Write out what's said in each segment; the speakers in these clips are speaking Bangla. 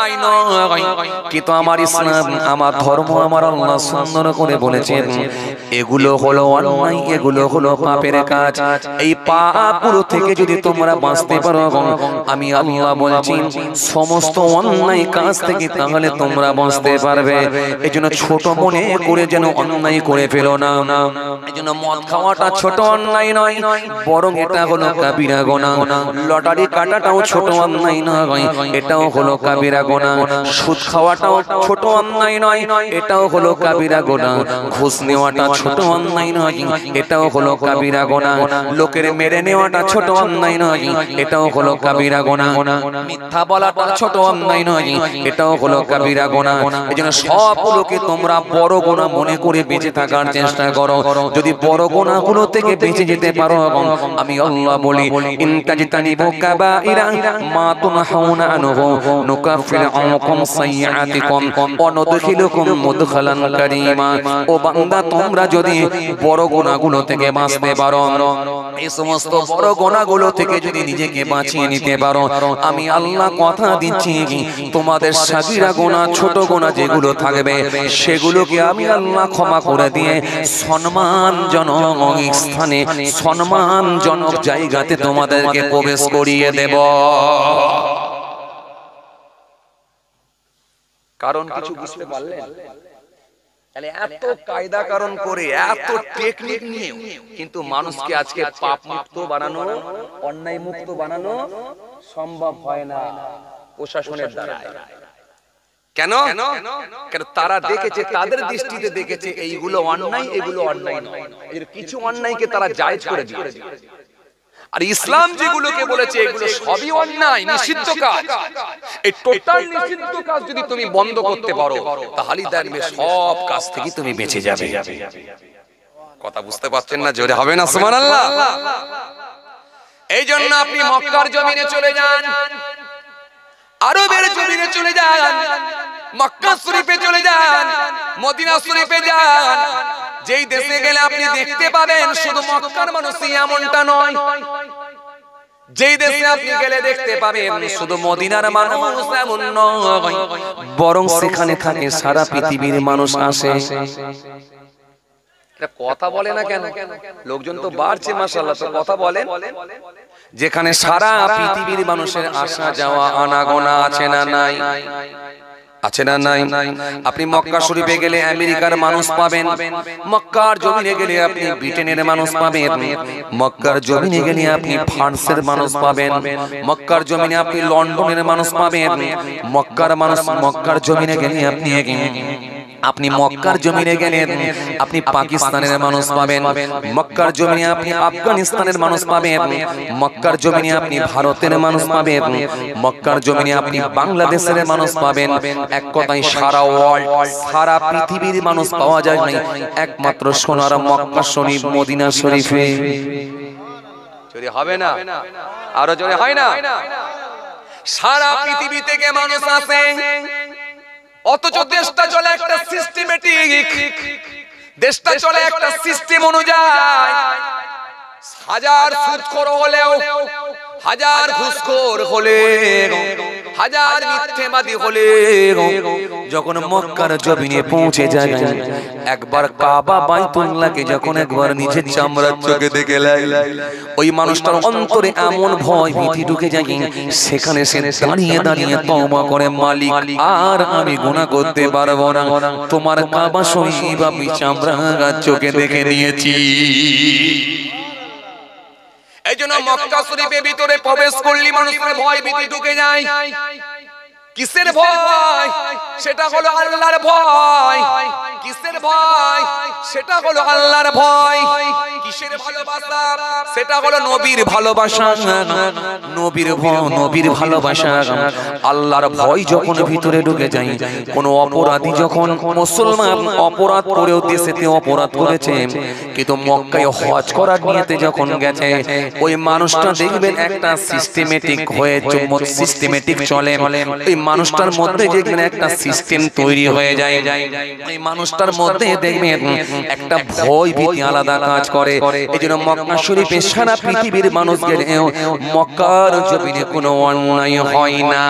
অন্যায় নয়, কিন্তু আমার ইসলাম, আমার ধর্ম, আমার আল্লাহ সুন্দর করে বলেছেন এগুলো হলো অন্যায়, এগুলো হলো পাপের কাজ। এই পাপগুলো থেকে যদি তোমরা বাঁচতে পারো, আমি আল্লাহ বলছি সমস্ত অন্যায় কাজ থেকে তাহলে তোমরা বাঁচতে পারবে। এজন্য ছোট মনে করে যেন অন্যায় করে ফেলো না। এজন্য মদ খাওয়াটা ছোট অন্যায় নয়, বরং এটা হলো কাবিরা গুনাহ। লটারি কাটাটাও ছোট অন্যায় নয়, এটাও হলো কাবিরা গুনাহ। সুদ খাওয়াটাও ছোট অন্যায় নয়, এটাও হলো কাবিরা গুনাহ। ঘুষ নেওয়াটা ছোট অন্যায় নয়, এটাও হলো কাবিরা গুনাহ। লোকের মেরে নেওয়াটা ছোট অন্যায় নয়, এটাও হলো কাবিরা গুনাহ। মিথ্যা বলাটা ছোট অন্যায় নয়, এটাও হলো কাবিরা গুনাহ। এজন্য সবগুলোকে তোমরা বড় গুনাহ মনে করে বেঁচে থাকার চেষ্টা করো। যদি বড় গুনাহগুলো থেকে বেঁচে যেতে পারো, আমি আল্লাহ বলি ইনতাজতানিবু কাবাইরা মা তুনহাউনা আনহু নুকাফির আনকুম সাইয়্যাতিকুম ওয়া নুদখিলুকুম মুদখালান কারীমা। ও বান্দা, তোমরা যদি বড় গুনাহগুলো থেকে বাঁচতে পারো, এই সমস্ত বড় গুনাহগুলো থেকে যদি নিজেকে বাঁচিয়ে নিতে পারো, আমি আল্লাহ কথা দিচ্ছি তোমাদের সাগীরা গুনাহ, ছোট গুনাহ যেগুলো থাকবে সেগুলোকে আমি আল্লাহ ক্ষমা করে দিয়ে সম্মানজনক স্থানে, সম্মানজনক জায়গাতে তোমাদেরকে প্রবেশ করিয়ে দেব। কারণ কিছু বুঝতে পারলেন? তাহলে এত কায়দা কারণ করে, এত টেকনিক নিয়ে কিন্তু মানুষকে আজকে পাপ মুক্ত বানানো, অন্যায় মুক্ত বানানো সম্ভব হয় না প্রশাসনের দ্বারা। কেন? কারণ তারা দেখেছে, তাদের দৃষ্টিতে দেখেছে এইগুলো অন্যায়, এগুলো অন্যায় নয়। এর কিছু অন্যায়কে তারা জায়েজ করে দিয়েছে। আর ইসলাম যেগুলোকে বলেছে এগুলো সবই অন্যায়, নিষিদ্ধ কাজ। এই টোটাল নিষিদ্ধ কাজ যদি তুমি বন্ধ করতে পারো, তাহলেই দেখবে সব কাজ থেকে তুমি বেঁচে যাবে। কথা বুঝতে পারছেন না? জোরে হবে না সুবহানাল্লাহ? এই জন্য আপনি মক্কার জমিনে চলে যান, আরবের জমিনে চলে যান, মক্কা শরীফে চলে যান, মদিনা শরীফে যান। যেই দেশে গেলে আপনি দেখতে পাবেন শুধু মক্কার মানুষই এমনটা নয়, যেই দেশে আপনি গেলে দেখতে পাবেন শুধু মদিনার মানুষ এমন নয়, বরং সেখানে থাকে সারা পৃথিবীর মানুষ আসে। কথা বলে না কেন? লোকজন তো বাড়ছে মাশাআল্লাহ, তো কথা বলেন। যেখানে সারা পৃথিবীর মানুষের আসা যাওয়া আনাগোনা আছে না নাই? আছে না নাই? আপনি মক্কা শরীফে গেলে আমেরিকার মানুষ পাবেন, মক্কার জমিনে গেলে আপনি ব্রিটেনের মানুষ পাবেন, মক্কার জমিনে গেলে আপনি ফ্রান্সের মানুষ পাবেন, মক্কার জমিনে আপনি লন্ডনের মানুষ পাবেন, মক্কার জমিনে গেলে আপনি মক্কার জমিনে গেলেন আপনি পাকিস্তানের মানুষ পাবেন, মক্কার জমিনে আপনি আফগানিস্তানের মানুষ পাবেন, মক্কার জমিনে আপনি ভারতের মানুষ পাবেন, মক্কার জমিনে আপনি বাংলাদেশের মানুষ পাবেন। এক কথায় সারা ওয়ার্ল্ড, সারা পৃথিবীর মানুষ পাওয়া যায় না একমাত্র সোনার মক্কা শরীফ, মদিনা শরীফে। জোরে হবে না? আরো জোরে হয় না? সারা পৃথিবী থেকে মানুষ আসে, অথচ দেশটা চলে একটা সিস্টেমেটিক, দেশটা চলে একটা সিস্টেম অনুযায়ী। হাজার সুদখোর হলেও, হাজার ঘুষখোর হলে, হাজার মিথ্যেবাদী হলে, যখন মক্কার জমিনে পৌঁছে যায়, একবার কাবা বাইতুল্লাহকে যখন একবার নিজের চামড়ার চোখে দেখে ওই মানুষটার অন্তরে এমন ভয় ভীতি ঢুকে যায়, সেখানে সে দাঁড়িয়ে দাঁড়িয়ে তওবা করে, মালিক আর আমি গুনাহ করতে পারবো না, তোমার কাবা শরীফ আমি চামড়ার চোখে দেখে নিয়েছি। এই জন্য মক্কা শরীফের ভিতরে প্রবেশ করলে মানুষের ভয় ভীতি ঢুকে যায়। কিসের ভয়? সেটা হলো আল্লাহর ভয়। কিসের ভয়? সেটা হলো আল্লাহর ভয়। কিসের ভালোবাসা? সেটা হলো নবীর ভালোবাসা। নবীর ভালোবাসা, আল্লাহর ভয় যখন ভিতরে ঢুকে যায়, কোন অপরাধী যখন, মুসলমান অপরাধ করেও দেশেতে অপরাধ করেছে কিন্তু মক্কায় হজ করার নিয়তে যখন গেছে, ওই মানুষটা দেখবেন একটা সিস্টেমেটিক হয়ে সিস্টেমেটিক চলে। ওই মানুষটার মধ্যে দেখবেন একটা সিস্টেম তৈরি হয়ে যায়। ওই মানুষটার মধ্যে দেখবেন একটা ভয় ভীতি আলাদা কাজ করে। এই জন্য মক্কা শরীফে সারা পৃথিবীর মানুষ গেলেও মক্কার জমিনে কোনো অন্যায় হয় না।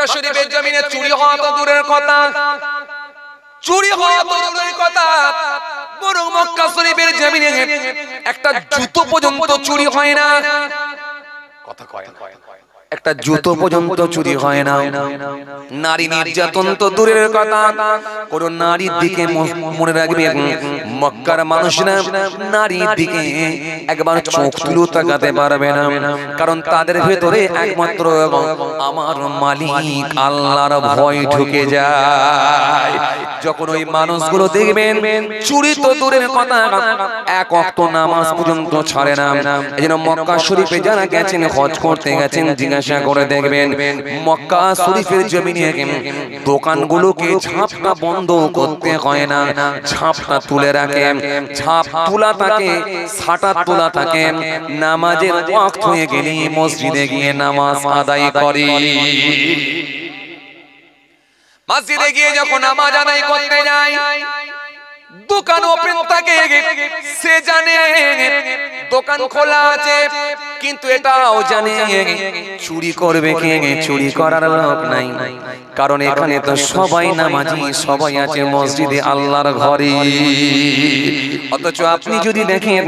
মক্কা শরীফের জমিনে চুরি হওয়া তো দূরের কথা, চুরি হওয়া তো দূরের কথা, বরং মক্কা শরীফের জমিনে একটা জুতো পর্যন্ত চুরি হয় না। কথা কয় না, একটা জুতো পর্যন্ত চুরি হয় না। নারী নির্যাতন তো দূরের কথা, কোন নারীর দিকে মনে রাখবে মক্কার মানুষরা নারীর দিকে একবার চোখ তুলে তাকাতে পারবে না, কারণ তাদের ভেতরে একমাত্র আমার মালিক আল্লাহর ভয় ঢুকে যায়। যখন ওই মানুষগুলো দেখবেন চুরি তো দূরের কথা, এক ওয়াক্ত নামাজ পর্যন্ত ছাড়ে না। এজন্য মক্কা শরীফে যারা গেছেন, হজ করতে গেছেন, জিজ্ঞাসা করে দেখবেন মক্কা শরীফের জমিনে দোকানগুলোকে ঝাপটা বন্ধ করতে হয় না, ঝাপটা তুলে রাখে, ঝাপ তোলা থাকে, ছাটা তোলা থাকে। নামাজের ওয়াক্ত হয়ে গেলে মসজিদে গিয়ে নামাজ আদায় করে। মসজিদে গিয়ে যখন নামাজ আদায় করতে যায়, দোকান ওপেন থাকে, সে জানে দোকান খোলা আছে, কিন্তু এটাও জানে চুরি করবে কে, চুরি করার লোক নাই, কারণ এখানে তো সবাই নামাজি, সবাই আছে মসজিদে আল্লাহর ঘরে। অথচ আপনি যদি দেখেন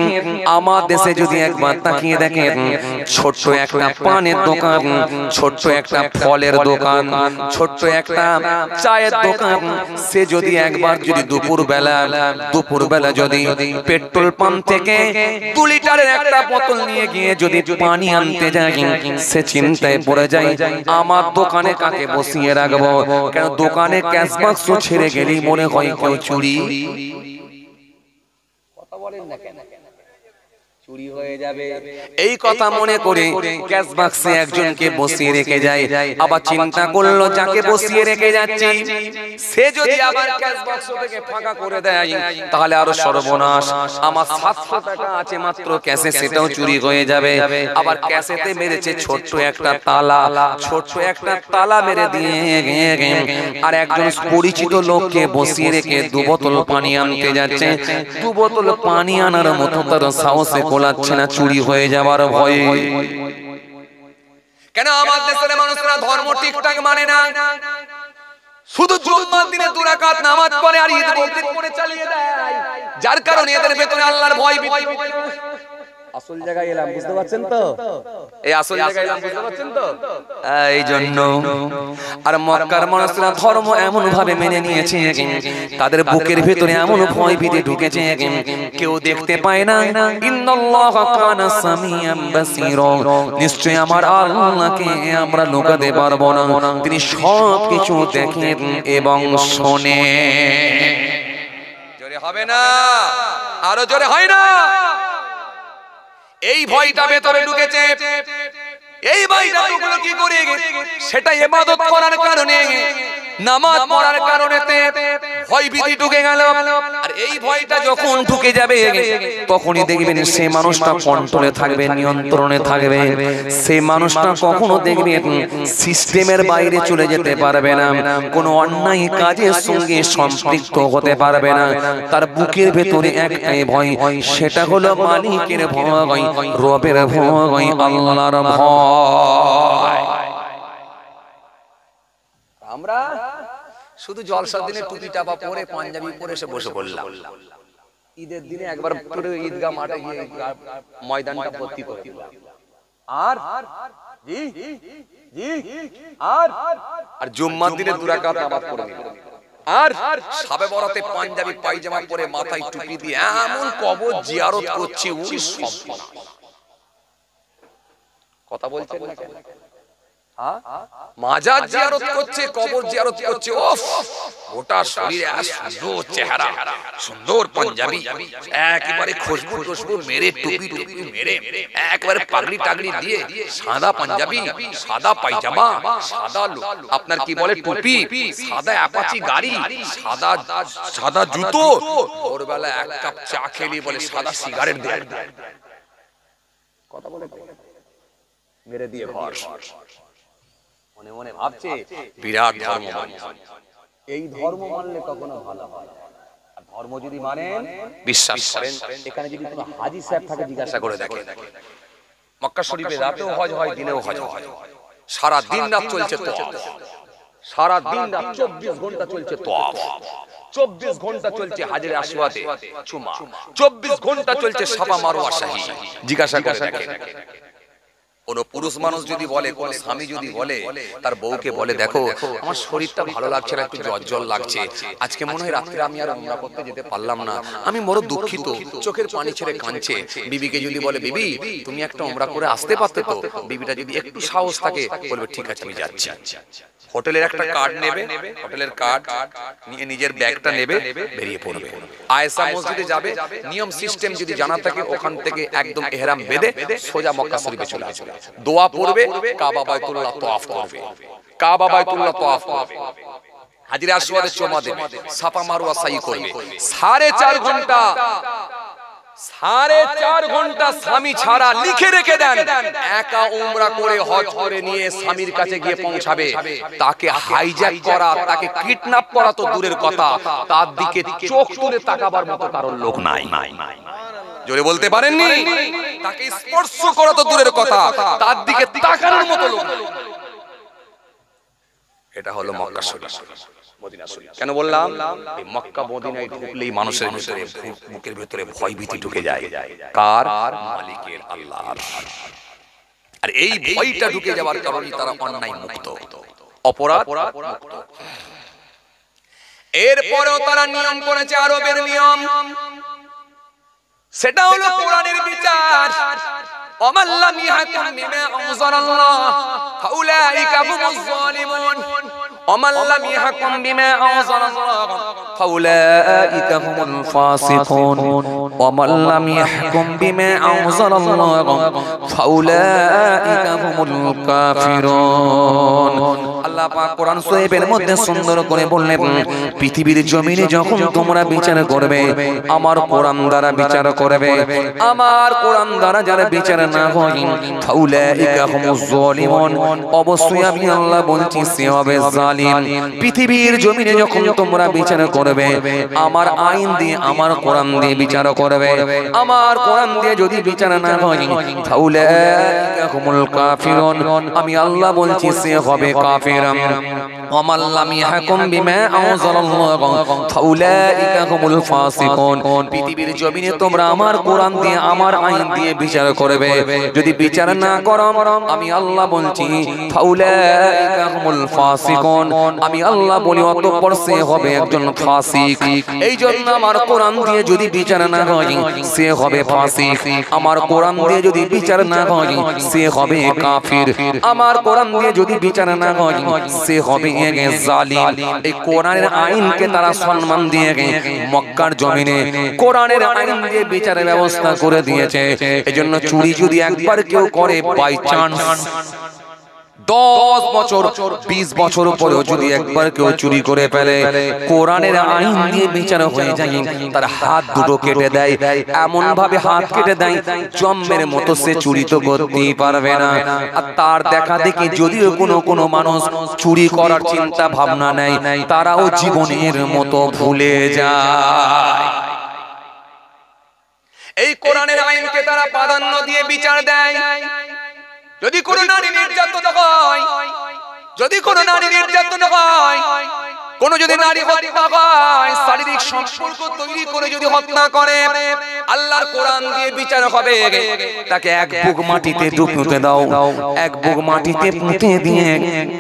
আমার দেশে, যদি একবার তাকিয়ে দেখেন, ছোট্ট একটা পানের দোকান, ছোট্ট একটা ফলের দোকান, ছোট্ট একটা চায়ের দোকান, সে যদি একবার যদি দুপুরবেলা যদি পেট্রোল পাম্প থেকে 2 লিটারের একটা বোতল নিয়ে গিয়ে যদি পানি আনতে যায়, সে চিন্তায় পড়ে যায় আমার দোকানে কাকে বসিয়ে রাখবো, কেন দোকানে ক্যাশ বাক্স ছেড়ে গেলেই মনে হয় কেউ চুরি। কথা বলেন না কেন, চুরি হয়ে যাবে, এই কথা মনে করে ক্যাশ বাক্সে একজনকে বসিয়ে রেখে যায়। আবার চিন্তা করলো যাকে বসিয়ে রেখে যাচ্ছে সে যদি আবার ক্যাশ বাক্স থেকে ফাঁকা করে দেয় তাহলে আরো সর্বনাশ, আমার 700 টাকা আছে মাত্র ক্যাশে, সেটাও চুরি হয়ে যাবে। আবার ক্যাশেতে মেরেছে ছোট্ট একটা তালা, ছোট্ট একটা তালা মেরে দিয়ে আর একজন পরিচিত লোককে বসিয়ে রেখে 2 বোতল পানি আনতে যাচ্ছে। 2 বোতল পানি আনার মতো তার সাহসে কোলাচ্ছে না, চুরি হয়ে যাবার ভয়ে। কেন আমার দেশের মানুষরা ধর্ম ঠিকঠাক মানে না, শুধু জুম্মার দিনে 2 রাকাত নামাজ পড়ে আর ঈদ বকরিদ করে চালিয়ে দেয়, যার কারণে এদের ভেতরে আল্লাহর ভয়। আসল জায়গায় এলাম, বুঝতে পারছেন তো? এই আসল জায়গায় এলাম, বুঝতে পারছেন তো? এই জন্য আর মক্কার মানুষরা ধর্ম এমন ভাবে মেনে নিয়েছে, তাদের বুকের ভিতরে এমন ভয় ভীতি ঢুকেছে, কেউ দেখতে পায় না। ইন্নাল্লাহা কানা সামিয়াম বাসীরা, নিশ্চয় আমার আল্লাহকে আমরা লুকাতে পারবো না, তিনি সব কিছু দেখেন এবং শোনেন। জোরে হবে না, আরো জোরে হয় না। এই ভয়টা ভেতরে ঢুকেছে, এই ভয়টা ঢুকলো কি করে? সেটা ইবাদত করার কারণে, নামাজ পড়ার কারণে ভয় ভীতি ঢুকে গেল। আর এই ভয়টা যখন ঢুকে যাবে তখনই দেখবেন সেই মানুষটা কন্ট্রোলে থাকবে, নিয়ন্ত্রণে থাকবে। সেই মানুষটা কখনো দেখবেন সিস্টেমের বাইরে চলে যেতে পারবে না, কোনো অন্যায় কাজের সঙ্গে সম্পৃক্ত হতে পারবে না। তার বুকের ভেতরে একটাই ভয়, সেটা হলো মালিকের ভয়, রবের ভয়, আল্লাহর ভয়। আমরা শুধু জলসার দিনে টুপি টাপা পরে পাঞ্জাবি পরে এসে বসে পড়লাম, ঈদের দিনে একবার পুরো ঈদগাহ মাঠে গিয়ে ময়দানটা ভর্তি করে দিলাম। আর জি জি আর জুম্মার দিনে 2 রাকাত নামাজ পড়ে নিলাম। আর শবে বরাতে পাঞ্জাবি পায়জামা পরে মাথায় টুপি দিয়ে এমন কবর জিয়ারত করছি, ওই সব কথা বলছেন না কেন? মাজার জিয়ারত করছে, কবর জিয়ারত করছে, ওফ গোটা শরীরে সুন্দর চেহারা, সুন্দর পাঞ্জাবি, একেবারে খুশবু খুশবু মেরে, টুপি টুপি মেরে, একেবারে পাগড়ি টাগড়ি দিয়ে, সাদা পাঞ্জাবি, সাদা পায়জামা, সাদা আপনার কি বলে টুপি, সাদা অ্যাপাচি গাড়ি, সাদা সাদা জুতো, ভোরবেলা 1 কাপ চা খেলি বলে সাদা সিগারেট দেয়, কথা বলে মেরে দিয়ে ঘর। মনে মনে ভাবছে বিরাট ধর্ম মানছে, এই ধর্ম মানলে কখনো ভালো হয়। আর ধর্ম যদি মানেন, বিশ্বাস করেন, এখানে যদি কোনো হাজী সাহেব থাকে জিজ্ঞাসা করে দেখেন, মক্কা শরীফে রাতেও হজ হয়, দিনেও হজ হয়, সারা দিন রাত চলছে তো সারা দিন রাত 24 ঘন্টা চলছে তাওয়াফ, 24 ঘন্টা চলছে হাজরে আসওয়াদে চুমা, 24 ঘন্টা চলছে সাফা মারওয়া সাহি। জিজ্ঞাসা করে দেখেন, কোন পুরুষ মানুষ যদি বলে, কোন স্বামী যদি বলে তার বউকে বলে, দেখো আমার শরীরটা ভালো লাগছে না, একটু জ্বর জ্বর লাগছে, আজকে মনে হয় রাত্রে আমি আর উমরা করতে যেতে পারলাম না, আমি বড় দুঃখিত, চোখের পানি ছেড়ে কাঁদছে। বিবিকে যদি বলে, বিবি তুমি একটা উমরা করে আসতে পারতে তো, বিবিটা যদি একটু সাহস থাকে বলবে ঠিক আছে আমি যাচ্ছি। হোটেলের একটা কার্ড নেবে, হোটেলের কার্ড নিয়ে নিজের ব্যাগটা নেবে, বেরিয়ে পড়বে। আয়েশা মসজিদে যাবে, নিয়ম সিস্টেম যদি জানা থাকে ওখান থেকে একদম ইহরাম বেঁধে সোজা মক্কা শরীফে চলে আসবে, দোয়া পড়বে, কাবা বাইতুল্লাহ তাওয়াফ করবে, কাবা বাইতুল্লাহ তাওয়াফ করবে, হাজরে আসওয়াদে চুমা দেবে, সাফা মারওয়া সাই করবে। 4.5 ঘন্টা, 4.5 ঘন্টা স্বামী ছাড়া লিখে রেখে দেন, একা উমরা করে হজ করে নিয়ে স্বামীর কাছে গিয়ে পৌঁছাবে, তাকে হাইজ্যাক করা, তাকে কিডন্যাপ করা তো দূরের কথা, তার দিকে চোখ তুলে তাকাবার মতো কারোর লোক নাই। জোরে বলতে পারেননি? তাকে স্পর্শ করা তো দূরের কথা, তার দিকে তাকানোর মতো লোক নাই। এটা হলো মক্কা শরীফ, মদিনা শরীফ। কেন বললাম? এই মক্কা মদিনায় ঢুকলেই মানুষের ভিতরে, বুকের ভিতরে ভয় ভীতি ঢুকে যায়। কার? মালিকের, আল্লাহর। আর এই ভয়টা ঢুকে যাওয়ার কারণে তারা অন্যায় মুক্ত, অপরাধ মুক্ত। এরপরেও তারা নিয়ম করেছে, আরবের নিয়ম, সেটা হলো কোরআনের বিচার। ওমান লাম ইয়াহকুম বিমা আনজালাল্লাহ ফাউলাইকা হুমুজ যালিমুন, ওমান লাম ইয়াহকুম বিমা আনজালাল্লাহ ফাউলাইকা হুমুল ফাসিকুন, ওমান লাম ইয়াহকুম বিমা আনজালাল্লাহ ফাউলাইকা হুমুল কাফিরুন। আল্লাহ পাক কোরআন শরীফের মধ্যে সুন্দর করে বললেন, পৃথিবীর জমিনে যখন তোমরা বিচার করবে, আমার কোরআন দ্বারা বিচার করবে, আমার কোরআন দ্বারা যারা বিচার না হয় ফাউলাইকা হুমুজ যালিমুন, অবশ্যই আমি আল্লাহ বলছি সে হবে জালিম। পৃথিবীর জমিনে যখন তোমরা বিচার করবে, আমার আইন দিয়ে, আমার কোরআন দিয়ে বিচার করবে, আমার কোরআন দিয়ে যদি বিচার না হয় ফাউলাইকা হুমুল কাফিরুন, আমি আল্লাহ বলছি সে হবে কাফির। ওমান লাম ইয়াহকুম বিমা আনজালাল্লাহ ফাউলাইকা হুমুল ফাসিকুন, পৃথিবীর জমিনে তোমরা আমার কোরআন দিয়ে, আমার আইন দিয়ে বিচার করবে, যদি বিচার না করো আমি আল্লাহ বলছি ফাউলাইকা হুমুল ফাসিকুন, আমি আল্লাহ বলি অতঃপর সে হবে একজন ফাসিক। এই জন্য আমার কোরআন দিয়ে যদি বিচার না হয় সে হবে ফাসিক, আমার কোরআন দিয়ে যদি বিচার না হয় সে হবে কাফির, আমার কোরআন দিয়ে যদি বিচার না হয় সে হবে জালিম। এই কোরআনের আইনকে তারা সম্মান দিয়ে মক্কার জমিনে কোরআনের আইন দিয়ে বিচারের ব্যবস্থা করে দিয়েছে। এজন্য চুরি যদি একবার কেউ করে, বাই চান্স 10 বছর 20 বছর পরেও যদি একবার কেউ চুরি করে ফেলে, কোরআনের আইন দিয়ে বিচার হয়ে যায়, তার হাত দুটো কেটে দেয়, এমন ভাবে হাত কেটে দেয় জম্মের মতো সে চুরি তো করতেই পারবে না। আর তার দেখা দেখি যদিও কোনো মানুষ চুরি করার চিন্তা ভাবনা নেয়, তারাও জীবনের মতো ভুলে যায়। এই কোরআনের আইনকে তারা প্রাধান্য দিয়ে বিচার দেয়। যদি কোনো নারী নির্যাতন হয়, যদি কোনো নারী নির্যাতন হয়, কোন যদি নারী হত্যা হয়, শারীরিক সম্পর্ক তৈরি করে যদি হত্যা করে, আল্লাহর কোরআন দিয়ে বিচার হবে, তাকে এক বুক মাটিতে ডুবতে দাও, এক বুক মাটিতে পুঁতে দিয়ে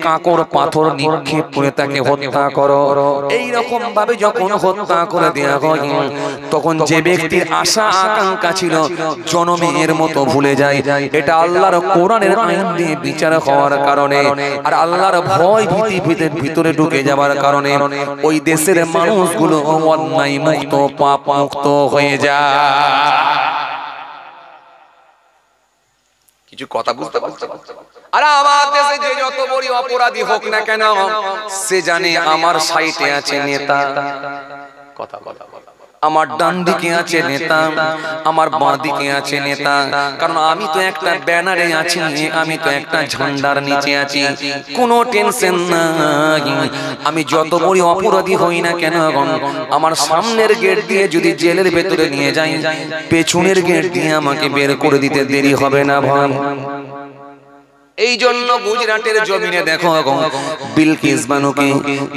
কাঁকর পাথর নিক্ষেপ করে তাকে হত্যা করো। এই রকম ভাবে যখন হত্যা করে দেয়া হয়, তখন যে ব্যক্তির আশা আকাঙ্ক্ষা ছিল জনমের মতো ভুলে যায়। এটা আল্লাহর কোরআনের আইন দিয়ে বিচার হওয়ার কারণে আর আল্লাহর ভয় ভীতি ভিতরে ঢুকে যাওয়ার কারণে ওই দেশের মানুষগুলো অন্যায় মুক্ত, পাপ মুক্ত হয়ে যায়। কিছু কথা বুঝতে পারছেন? আর আমার দেশে যে যত বড় অপরাধী হোক না কেন, সে জানে আমার সাইটে আছে নেতা। কথা কথা আমার ডান দিকে আছে নেতা, আমার বাঁ দিকে আছে নেতা, কারণ আমি তো একটা ব্যানারে আছি, আমি তো একটা ঝান্ডার নিচে আছি, কোনো টেনশন নাই। আমি যত বড় অপরাধী হই না কেন, আমার সামনের গেট দিয়ে যদি জেলের ভেতরে নিয়ে যাই, পেছনের গেট দিয়ে আমাকে বের করে দিতে দেরি হবে না ভাই। এই জন্য গুজরাটের জমিনে দেখো বিলকিস বানুকে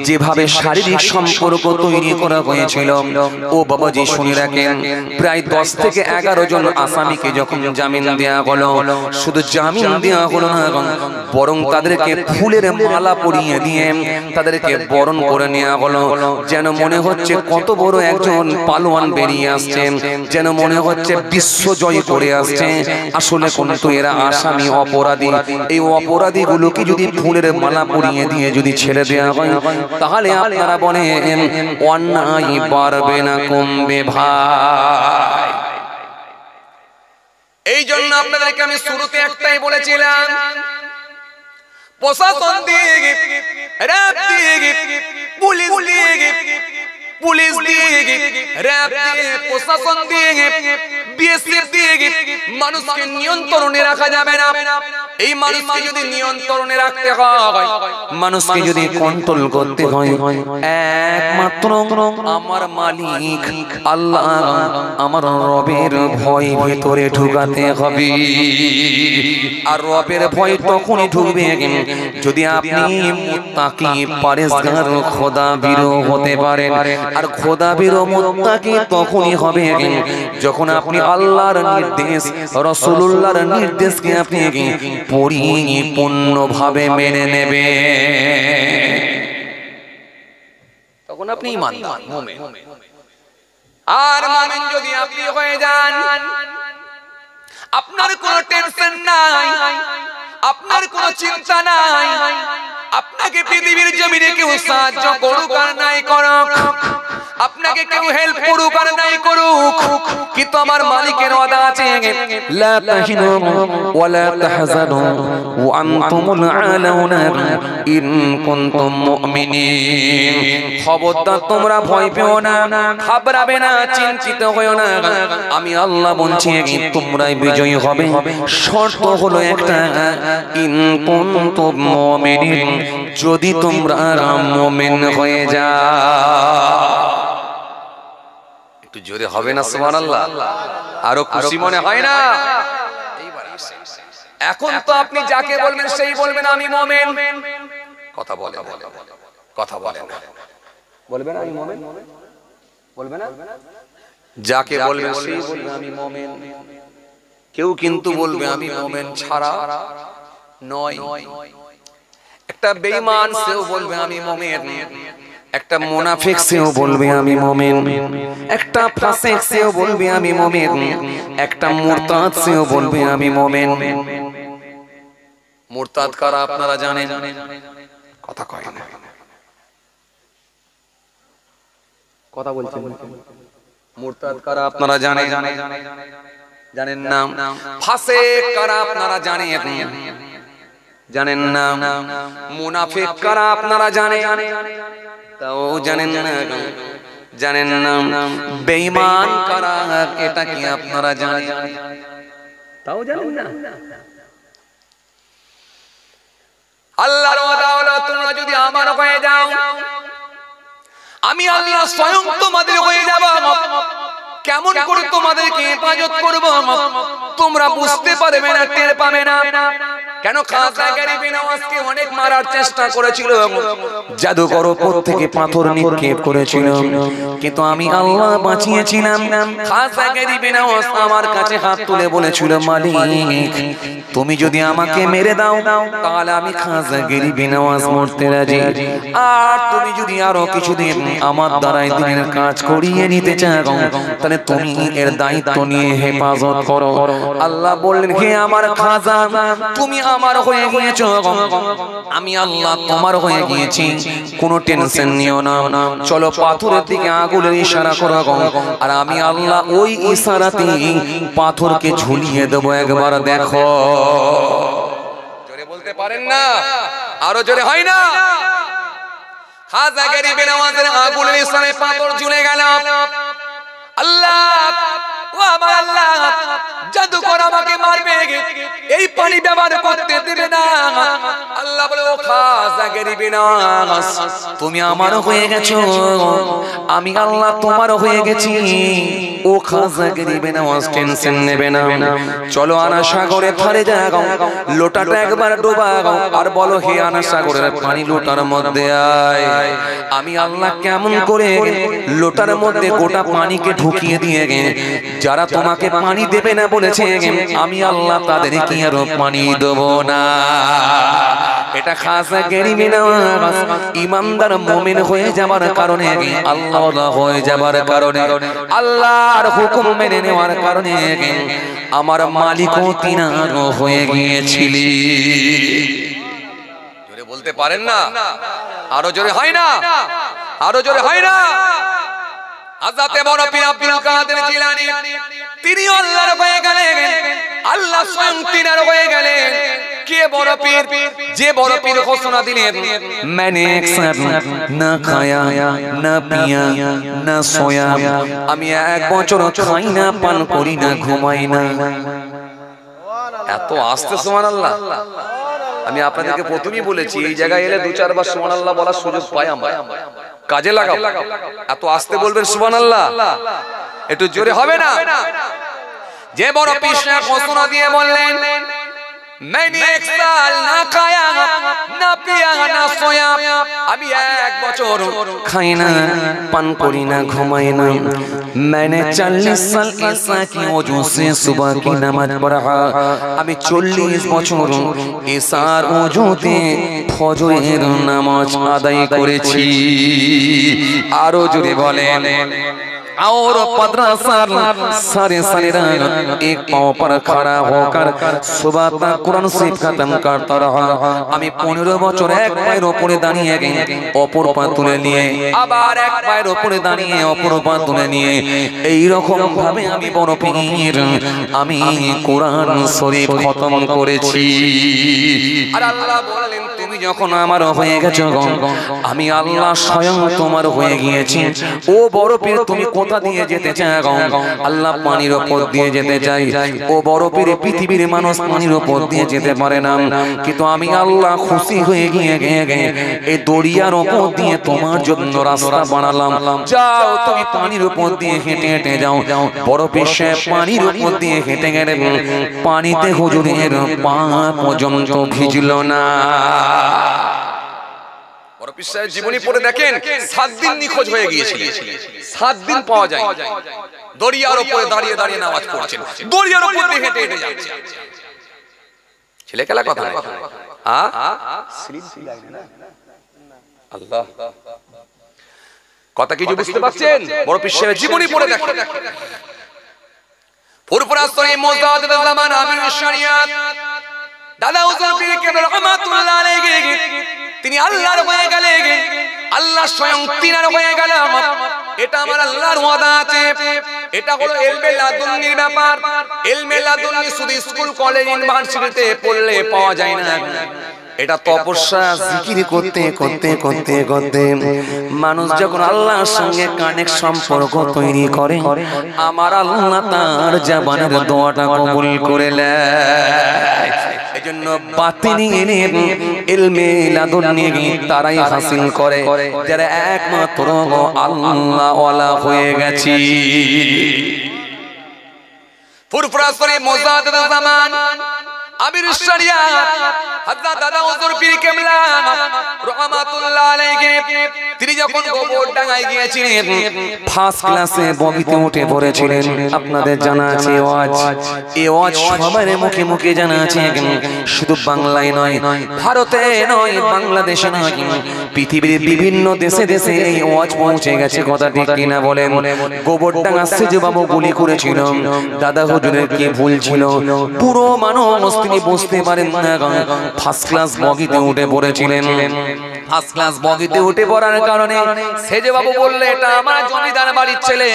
যেভাবে শারীরিক সম্পর্ক তৈরি করা হয়েছিল, ও বাবাজি শুনে রাখেন, প্রায় 10 থেকে 11 জন আসামিকে যখন জামিন দেওয়া হলো, শুধু জামিন দেওয়া হলো না, বরং তাদেরকে ফুলের মালা পরিয়ে দিয়ে তাদেরকে বরণ করে নেওয়া হলো, যেন মনে হচ্ছে কত বড় একজন পালোয়ান বেরিয়ে আসছে, যেন মনে হচ্ছে বিশ্বজয় করে আসছে। আসলে কিন্তু এরা আসামি, অপরাধী। এই অপরাধীগুলোকে যদি ফুলের মালা পরিয়ে দিয়ে যদি ছেড়ে দেওয়া হয়, তাহলে আপনারা বলেন অন্যায় পারবে না কমবে ভাই। এই জন্য আপনাদেরকে আমি শুরুতে একটাই বলেছিলাম, প্রশাসন দিয়ে, র‍্যাব দিয়ে, পুলিশ দিয়ে, পুলিশ দিয়ে, র‍্যাব দিয়ে, প্রশাসন দিয়ে, বিএসএফ দিয়ে মানুষকে নিয়ন্ত্রণে রাখা যাবে না। এই মানুষকে যদি নিয়ন্ত্রণে রাখতে হয়, মানুষকে যদি কন্ট্রোল করতে হয়, একমাত্র আমার মালিক আল্লাহ, আমার রবের ভয় ভেতরে ঢুকাতে হবে। আর রবের ভয় তখনই ঢুকবে যদি আপনি মুত্তাকি, পরেজগার, খোদাবীর হতে পারেন। আর খোদাবীর মুত্তাকি তখনই হবে যখন আপনি আল্লাহর নির্দেশ, রাসূলুল্লাহর নির্দেশকে আপনি পরিপূর্ণভাবে মেনে নেবে, তখন আপনি ঈমানদার, মুমিন। আর মুমিন যদি আপনি হয়ে যান, আপনার কোনো টেনশন নাই, আপনার কোনো চিন্তা নাই, আপনাকে পৃথিবীর জমিনে কেউ সাহায্য করুক আর নাই করুক, আপনাকে কেউ হেল্প করুক আর নাই করুক, কিন্তু আমার মালিকের ওয়াদা আছে, লা তাহিনু ওয়া লা তাহজানু ওয়া আনতুমুল আলাউনা ইন কুনতুম মুমিনিন। খবরদার তোমরা ভয় পেও না, ঘাবড়াবে না, চিন্তিত হয়ো না। আমি আল্লাহ বলছি তোমরাই বিজয়ী হবে। শর্ত হলো একটা, ইন কুনতুম মুমিনিন, যদি তোমরা মুমিন হয়ে যাও। একটু জোরে হবে না সুবহানাল্লাহ? আরো খুশি মনে হয় না? এখন তো আপনি যাকে বলবেন সেই বলবেন আমি মুমিন। কথা বলে, কথা বলে, বলবেন আমি মুমিন, বলবে না? যাকে বলবেন সেই বলবে আমি মুমিন। কেউ কিন্তু বলবে আমি মুমিন ছাড়া নয়। একটা বেঈমান সেও বলবে আমি মুমিন, একটা মুনাফিক সেও বলবে আমি মুমিন, একটা ফাসিক সেও বলবে আমি মুমিন, একটা মুরতাদ সেও বলবে আমি মুমিন। মুরতাদ কারা আপনারা জানেন? কথা কয় না, কথা বলছেন। মুরতাদ কারা আপনারা জানেন? জানেন না। ফাসিক কারা আপনারা জানেন? জানেন না। মুনাফিক কারা আপনারা জানেন? তাও জানেন না, জানেন না। বেঈমান কারা এটা কি আপনারা জানেন? তাও জানেন না। আল্লাহর ওয়াদা হলো তোমরা যদি আমার হয়ে যাও, আমি আল্লাহ স্বয়ং তোমাদের হয়ে যাব। কেমন করে তোমাদেরকে হেফাজত করব তোমরা বুঝতে পারবে না, টের পাবে না। কেন খাজা গরিবি নওয়াজকে অনেক মারার চেষ্টা করেছিল, জাদুকর উপর থেকে পাথর নিক্ষেপ করেছিল, কিন্তু আমি আল্লাহ বাঁচিয়েছিলাম। খাজা গরিবি নওয়াজ আমার কাছে হাত তুলে বলেছিল, মালিক তুমি যদি আমাকে মেরে দাও তাহলে আমি খাজা গরিবি নওয়াজ মরতে রাজি, আর তুমি যদি আরো কিছুদিন আমার দ্বারাই দিনের কাজ করিয়ে নিতে চাও তাহলে তুমি এর দায়িত্ব নিয়ে হেফাজত করো। আল্লাহ বললেন, হে আমার খাজা, তুমি আমার হয়ে গিয়েছো, আমি আল্লাহ তোমার হয়ে গিয়েছি, কোনো টেনশন নিও না। চলো পাথরের দিকে আগুনের ইশারা করো, আর আমি আল্লাহ ওই ইশারাতে পাথরকে ঝুলিয়ে দেবো, একবার দেখো। জোরে বলতে পারেন না? আরো জোরে হয় না? খাজা গরিব নওয়াজের আগুনের ইশারায় পাথর ঝুলে গেল। আল্লাহ, ও আমার আল্লাহ, জাদুকর আমাকে মারবে, এই পানি ব্যবহার করতে দেবে না। আল্লাহ বলে, ও খাজা গরিব নওয়াজ, তুমি আমার হয়ে গেছো, আমি আল্লাহ তোমার হয়ে গেছি। ও খাজাগিরি বেনামাজ টেনশন নেবে না, চলো আনা সাগরে ধারে যাও, লোটাটা একবার ডোবাও আর বলো হে আনা সাগরের পানি লোটার মধ্যে আয়। আমি আল্লাহ কেমন করে লোটার মধ্যে গোটা পানিকে ঢুকিয়ে দিয়ে যারা তোমাকে পানি দেবে না বলেছে আমি আল্লাহ তাদেরকে আর পানি দেবো না। এটা খাসা গরিবি নামাজ ইমানদার মুমিন হয়ে যাবার কারণে, আল্লাহওয়ালা হয়ে যাবার কারণে, আল্লাহর হুকুম মেনে নেওয়ার কারণে আমার মালিকও তিনার হয়ে গিয়েছিলি। জোরে বলতে পারেন না? আরো জোরে হয় না? আরো জোরে হয় না? হযরতে বড় পীর আব্দুল কাদের জিলানী তিনি আল্লাহর হয়ে গেলেন, আল্লাহ স্বয়ং তিনার হয়ে গেলেন। কে বড় পীর? যে বড় পীর ঘোষণা দিলেন मैंने एक साथ ना खाया ना पिया ना सोया, আমি এক বছর খাই না, পান করি না, ঘুমাই না। এত আস্তে সুবহানাল্লাহ। আমি আপনাদেরকে প্রথমেই বলেছি এই জায়গায় এলে দু চারবার সুবহানাল্লাহ বলার সুযোগ পাই আমরা, কাজে লাগাও। এত আস্তে বলবেন সুবহানাল্লাহ, একটু জোরে হবে না? যে বড় পীর ঘোষণা দিয়ে বললেন मैंने एक साल ना खाया ना पिया ना सोया, আমি এক বছর খাই না, পান করি না, ঘুমাই না। मैंने 40 साल ऐसा की वजू से सुबह की नमाज पढ़ा, আমি 40 বছর এসার ওজুতে ফজরের নামাজ আদায় করেছি। আরো জোরে বলেন। और 15 साल सारे सारे रात एक पांव पर खड़ा होकर सुबह तक कुरान शरीफ खत्म करता रहा। আমি 15 বছর এক পায়ের উপরে দাঁড়িয়ে অপর পা তুলে নিয়ে আবার এক পায়ের উপরে দাঁড়িয়ে অপর পা তুলে নিয়ে এই রকম ভাবে আমি বড় পীর আমি কুরআন শরীফ খতম করেছি। আর আল্লাহ বললেন তুমি যখন আমার হয়ে গেছো, আমি আল্লাহ স্বয়ং তোমার হয়ে গিয়েছি। ও বড় পীর তুমি কোথা দিয়ে যেতে চাও? আল্লাহ পানির উপর দিয়ে যেতে চাই। ও বড় পীর পৃথিবীর মানুষ পানির উপর দিয়ে যেতে পারে না, কিন্তু আমি আল্লাহ খুশি হয়ে গিয়ে এই দরিয়ার উপর দিয়ে তোমার জন্য রাস্তা বানালাম। যাও তুমি পানির উপর দিয়ে হেঁটে হেঁটে যাও। বড় পীর সাহেব পানির উপর দিয়ে হেঁটে গেলে পানিতে হুজুরের পা পর্যন্ত ভিজল না। বড় পীর সাহেব জীবনী পড়ে দেখেন 7 দিন নিখোঁজ হয়ে গিয়েছিল, 7 দিন পাওয়া যায়। দরিয়ার উপরে দাঁড়িয়ে দাঁড়িয়ে নামাজ পড়ছেন, দরিয়ার উপর দিয়ে হেঁটে হেঁটে যাচ্ছেন। ছেলে খেলা কথা না, আল্লাহ কথা কিছু বুঝতে পারছেন? বড় পীর সাহেব জীবনী পড়ে দেখেন। ফুরফুরা শরীফ মুজাদ্দিদ জামান আমিরুশ শরিয়াত দাদা হুজুর পীর কেবলা রহমাতুল্লাহ আলাইহি তিনি আল্লাহর হয়ে গেলেন, আল্লাহ স্বয়ং তিনার হয়ে গেলেন। এটা আমার আল্লাহর ওয়াদা আছে। এটা হলো ইলমে লাদুন্নির ব্যাপার। ইলমে লাদুন্নি শুধু স্কুল কলেজ ইউনিভার্সিটিতে পড়লে পাওয়া যায় না। এটা তপস্যা জিকির করতে করতে করতে করতে মানুষ যখন আল্লাহর সঙ্গে কানেক্ট সম্পর্ক তৈরি করে, আমার আল্লাহ তার জবানের দোয়াটা কবুল করে নেয়। এজন্য বাতিনি ইলমে লাদুন্নি তারাই হাসিল করে যারা একমাত্র আল্লাহ ওয়ালা হয়ে গেছে। ফুরফুরা শরীফ মুজাদ্দিদ জামান আমিরুশ শরিয়াত হযরত দাদা হুজুর পীর কেবলা রহমাতুল্লাহ আলাইহি তিনি যখন গোবরডাঙ্গায় গিয়েছিলেন ফার্স্ট ক্লাসে বগিতে উঠে পড়েছিলেন। আপনাদের জানা আছে এই ওয়াজ সবার মুখে মুখে জানা আছে, শুধু বাংলায় নয়, ভারতে নয়, বাংলাদেশে নয়, পৃথিবীর বিভিন্ন দেশে দেশে এই ওয়াজ পৌঁছে গেছে। কথা ঠিক কিনা বলেন? গোবরডাঙ্গা সেজে বাবু গুলি করেছিল, দাদা হুজুরের কি ভুল ছিল? পুরো মানুষ তিনি বুঝতে পারেন না, ফার্স্ট ক্লাস বগিতে উঠে পড়েছিলেন। ফার্স্ট ক্লাস বগিতে উঠে পড়ার কারণে সেজে বাবু বললে এটা আমার জমিদার বাড়ির ছেলে,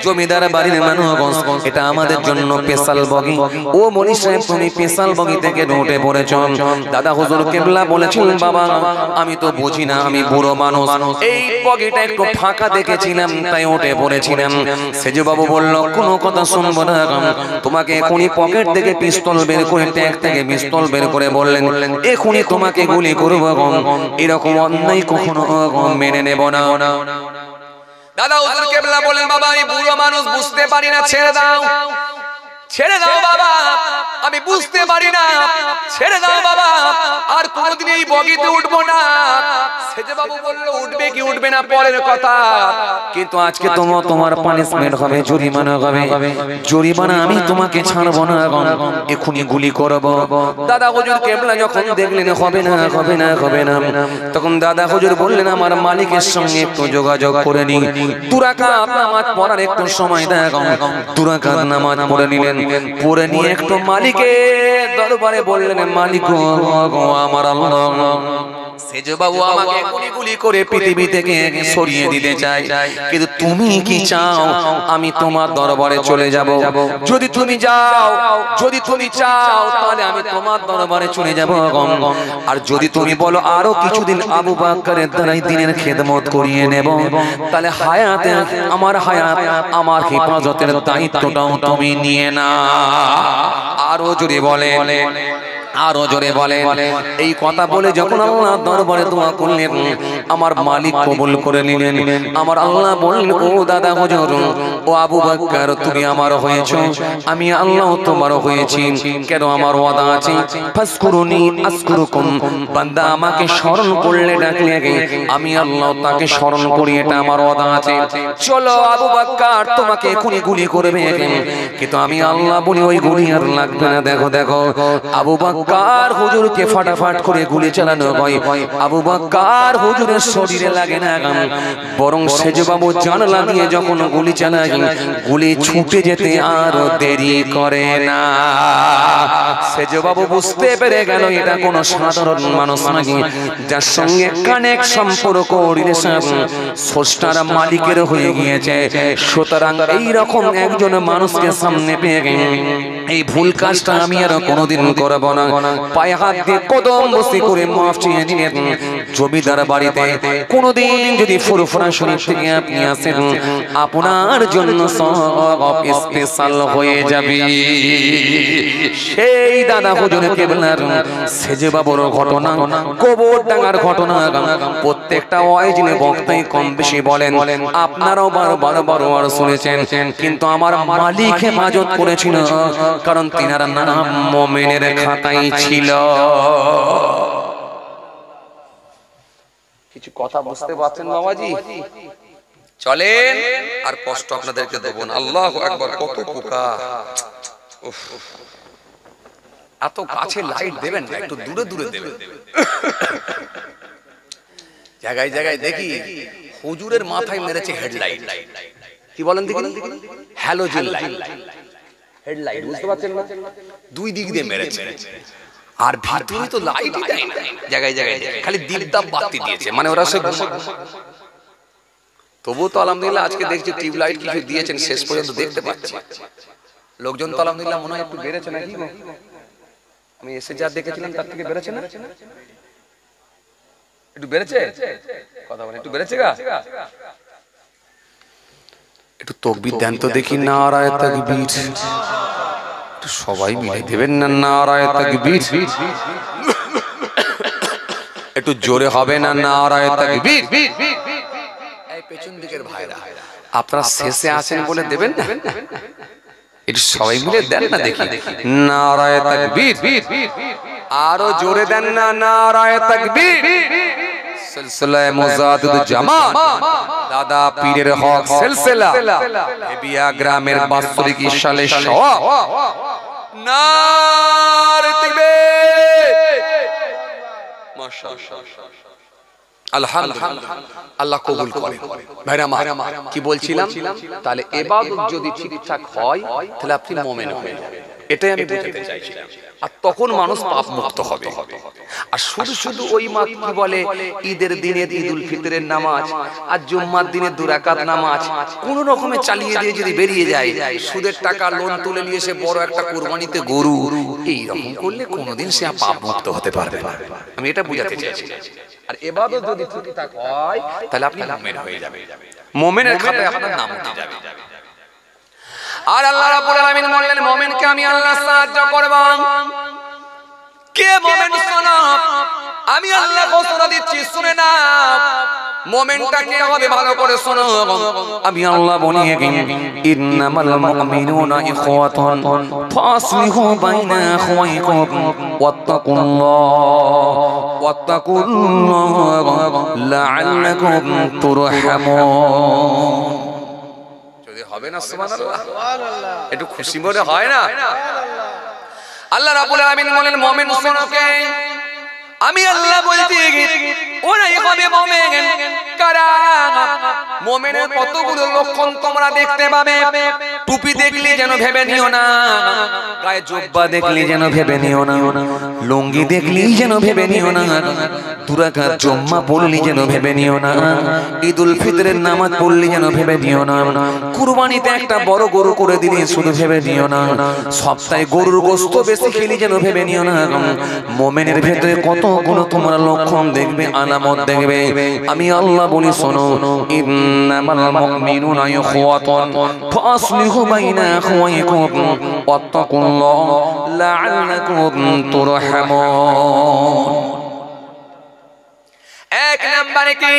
জমিদার বাড়ির মানুষ, এটা আমাদের জন্য স্পেশাল বগি। ও মনি সাহেব তুমি স্পেশাল বগি থেকে উঠে পড়েছ। দাদা হুজুর কেবলা বলেছিলেন বাবা আমি তো বুঝি না, আমি বুড়ো মানুষ, এই বগিটা একটু ফাঁকা দেখেছিলাম তাই উঠে পড়েছিলাম। সেজে বাবু বলল কোনো কথা শুনবো না, তোমাকে এখনই পকেট থেকে পিস্তল বের করে ট্যাগ থেকে পিস্তল বের করে বললেন এখনই তোমাকে গুলি করব। এরকম অন্যায় কখনো মেনে নেব না। দাদা হুজুর কেবলা বলেন, বাবা আমি বুড়ো মানুষ, বুঝতে পারি না, ছেড়ে দাও, ছেড়ে দাও বাবা, আমি বুঝতে পারি না, ছেড়ে দাও বাবা, আর কোনোদিন এই বগিতে উঠবো না। সেজে বাবু বললো উঠবে কি উঠবে না পরের কথা, কিন্তু আজকে তোমার পানিশমেন্ট হবে, জরিমানা হবে, জরিমানা আমি তোমাকে ছাড়বো না, এখনই গুলি করব। দাদা হুজুর কেবলা যখন দেখলেন হবে না হবে না হবে না, তখন দাদা হুজুর বললেন আমার মালিকের সঙ্গে একটু যোগাযোগ করে নি, 2 রাকাত নামাজ পড়ার একটু সময় দাও। 2 রাকাত নামাজ পড়ে নিলেন, পড়ে নিয়ে একটু মালিকের দরবারে বললেন, মালিক গো আমার আল্লাহ, সেজো বাবু আমাকে গুলি করে পৃথিবী থেকে সরিয়ে দিতে চাই, কিন্তু তুমি কি চাও আমি তোমার দরবারে চলে যাব? যদি তুমি যাও, যদি তুমি চাও তাহলে আমি তোমার দরবারে চলে যাব, আর যদি তুমি বলো আরো কিছুদিন আবু বকরের দ্বারাই দিনের খেদমত করিয়ে নেব, তাহলে হায়াতে আমার হায়াত, আমার হেফাজতের দায়িত্বটাও তুমি নিয়ে না। আরো জোরে বলে, আরো জোরে বলে। এই কথা বলে যখন আল্লাহ দরবারে দোয়া করলেন, আমার মালিক কবুল করে নিলেন। আমার আল্লাহ বললেন, ও দাদা হুজুর, ও আবু বকর, তুমি আমার হয়েছো, আমি আল্লাহ তোমার হয়েছি। কেন? আমার ওয়াদা আছে, ফাসকুরুনি আসকুরুকুম, বান্দা আমাকে স্মরণ করলে ডাকলে আমি আল্লাহ তাকে স্মরণ করি, এটা আমার ওয়াদা আছে। চলো আবু বকর, তোমাকে এখনই গুলি করবে, কিন্তু আমি আল্লাহ বলি ওই গুলি আর লাগবে না। দেখো দেখো আবু বকর হুজুরকে ফাটাফাট করে গুলি চালানো হয়, আবু বকর হুজুরের শরীরে লাগে না, বরং সেজে বাবু জানলা দিয়ে যখন গুলি চালায়, গুলি ছুটে যেতে আর দেরি করে না। সেজে বাবু বুঝতে পেরে গেল এটা কোনো সাধারণ মানুষ নাকি, যার সঙ্গে কানেক্ট সম্পর্ক, রিলেশন স্রষ্টার মালিকের হয়ে গিয়েছে। সুতরাং এই রকম একজন মানুষকে সামনে পেয়ে এই ভুল কাজটা আমি আর কোনোদিন করব না। পায়ে হাত দিয়ে কদম বসি করে মাফ চেয়ে নিলেন। জমিদার বাড়িতে কোনোদিন যদি ফুরফুরা শরীফ থেকে আপনি আসেন, আপনার জন্য সব স্পেশাল হয়ে যাবে। সেই দাদা হুজুর কেবলার সেজে বাবুর ঘটনা, কবর ডাঙ্গার ঘটনা, প্রত্যেকটা ওয়াইজিনে বক্তাই কম বেশি বলেন, আপনারাও বারবার শুনেছেন, কিন্তু আমার মালিক হেফাজত করেছিল, কারণ তিনার নাম মুমিনের খাতায় ছিল। কিছু কথা বুঝতে পারছেন বাবাজি? চলেন, আর কষ্ট আপনাদেরকে দেব না। আল্লাহু আকবার, কত পোকা! উফ, এত কাছে লাইট দেবেন না, একটু দূরে দূরে দেবেন। জায়গায় জায়গায় দেখি হুজুরের মাথায় মেরেছে হেডলাইট। কি বলেন দেখি? হ্যালোজেন লাইট, হেডলাইট, বুঝতে পারছেন না? 2 দিক দিয়ে মেরেছে, আর ভিতরে তো লাইটই দেয় না। জায়গায় জায়গায় খালি দীপদাপ বাতি দিয়েছে, মানে ওরা সব। তবুও তো আলহামদুলিল্লাহ আজকে দেখছি টিউব লাইট কিছু দিয়েছেন, শেষ পর্যন্ত দেখতে পাচ্ছি। লোকজন তো আলহামদুলিল্লাহ মনে হয় একটু বেড়েছে নাকি? আমি এসে যা দেখেছিলাম তার থেকে বেড়েছে না? একটু বেড়েছে? কথা বলেন, একটু বেড়েছে গা? একটু তাকবীর দেন তো দেখি, নারায়ে তাকবীর। একটু সবাই মিলে দেবেন না, নারায়ে তাকবীর। একটু জোরে হবে না, নারায়ে তাকবীর। এই পেছন দিকের ভাইরা, আপনারা শেষে আছেন বলে দেবেন না, একটু সবাই মিলে দেন না দেখি, নারায়ে তাকবীর। আরো জোরে দেন না, নারায়ে তাকবীর। সিলসিলায়ে মুজাদ্দিদ জামাত দাদা পীরের হক সিলসিলা হেবিয়া গ্রামের বাৎসরিক ইশালে সওয়াব, নারে তাকবীর। মাশাআল্লাহ, আলহামদুলিল্লাহ, আল্লাহ কবুল করেন। ভাইরা আমার কি বলছিলাম, তাহলে ইবাদত যদি ঠিকঠাক হয় তাহলে আপনি মুমিন হবেন, এটাই আমি বুঝাতে চাইছিলাম। আর তখন মানুষ পাপ মুক্ত হবে। আর শুধু শুধু ওই মা কি বলে, ঈদের দিনে ঈদুল ফিতরের নামাজ আর জুম্মার দিনে 2 রাকাত নামাজ কোন রকমে চালিয়ে দিয়ে যদি বেরিয়ে যায়, সুদের টাকা লোন তুলে নিয়ে সে বড় একটা কুরবানিতে গরু, এই রকম করলে কোনোদিন সে পাপ মুক্ত হতে পারবে না। আমি এটা বুঝাতে চাইছিলাম। আর ইবাদত যদি ঠিকঠাক হয় তাহলে আপনি মুমিন হয়ে যাবেন, মুমিনের খাতায় আপনার নাম উঠে যাবে। আর আল্লাহ রাব্বুল আলামিন বললেন, মুমিনকে আমি আল্লাহ সাহায্য করব। কে মুমিন? শোনো, আমি আল্লাহ ঘোষণা দিচ্ছি, শুনে নাও। মুমিনটাকে হবে ভালো করে শোনো আমি আল্লাহ বলি ইন্নামাল মুমিনুনা ইখওয়াতুন ফাসলিহু বাইনা আখওয়াইকুম ওয়াত্তাকুল্লাহ লাআল্লাকুম তুরহামুন যদি হবে না সুবহানাল্লাহ একটু খুশি মনে হয় না আল্লাহ রাব্বুল আলামিন বলেন মুমিন শোনোকে আমি আল্লাহ বলছি ওরাই হবে মুমিন কারা মুমিনের কতগুলো লক্ষণ তোমরা দেখতে পাবে টুপি দেখলে যেন ভেবে নিও না গায়ে জুব্বা দেখলে যেন ভেবে নিও না লুঙ্গি দেখলে যেন ভেবে নিও না দুরাকাত জুম্মা পড়লে যেন ভেবে নিও না ঈদুল ফিতরের নামাজ পড়লে যেন ভেবে নিও না কুরবানিতে একটা বড় গরু করে দিলে শুধু ভেবে নিও না সপ্তাহে গরুর গোশত বেশি খেলে যেন ভেবে নিও না মুমিনের ভেতরে কতগুলো তোমরা লক্ষণ দেখবে আলামত দেখবে আমি আল্লাহ বলি শোনো ইন্নামাল মুমিনুনা ইখওয়াতুন ফাসলিহু বাইনা আখওয়াইকুম ওয়াত্তাকুল্লাহ লাআল্লাকুম তুরহামুন এক নম্বরে কি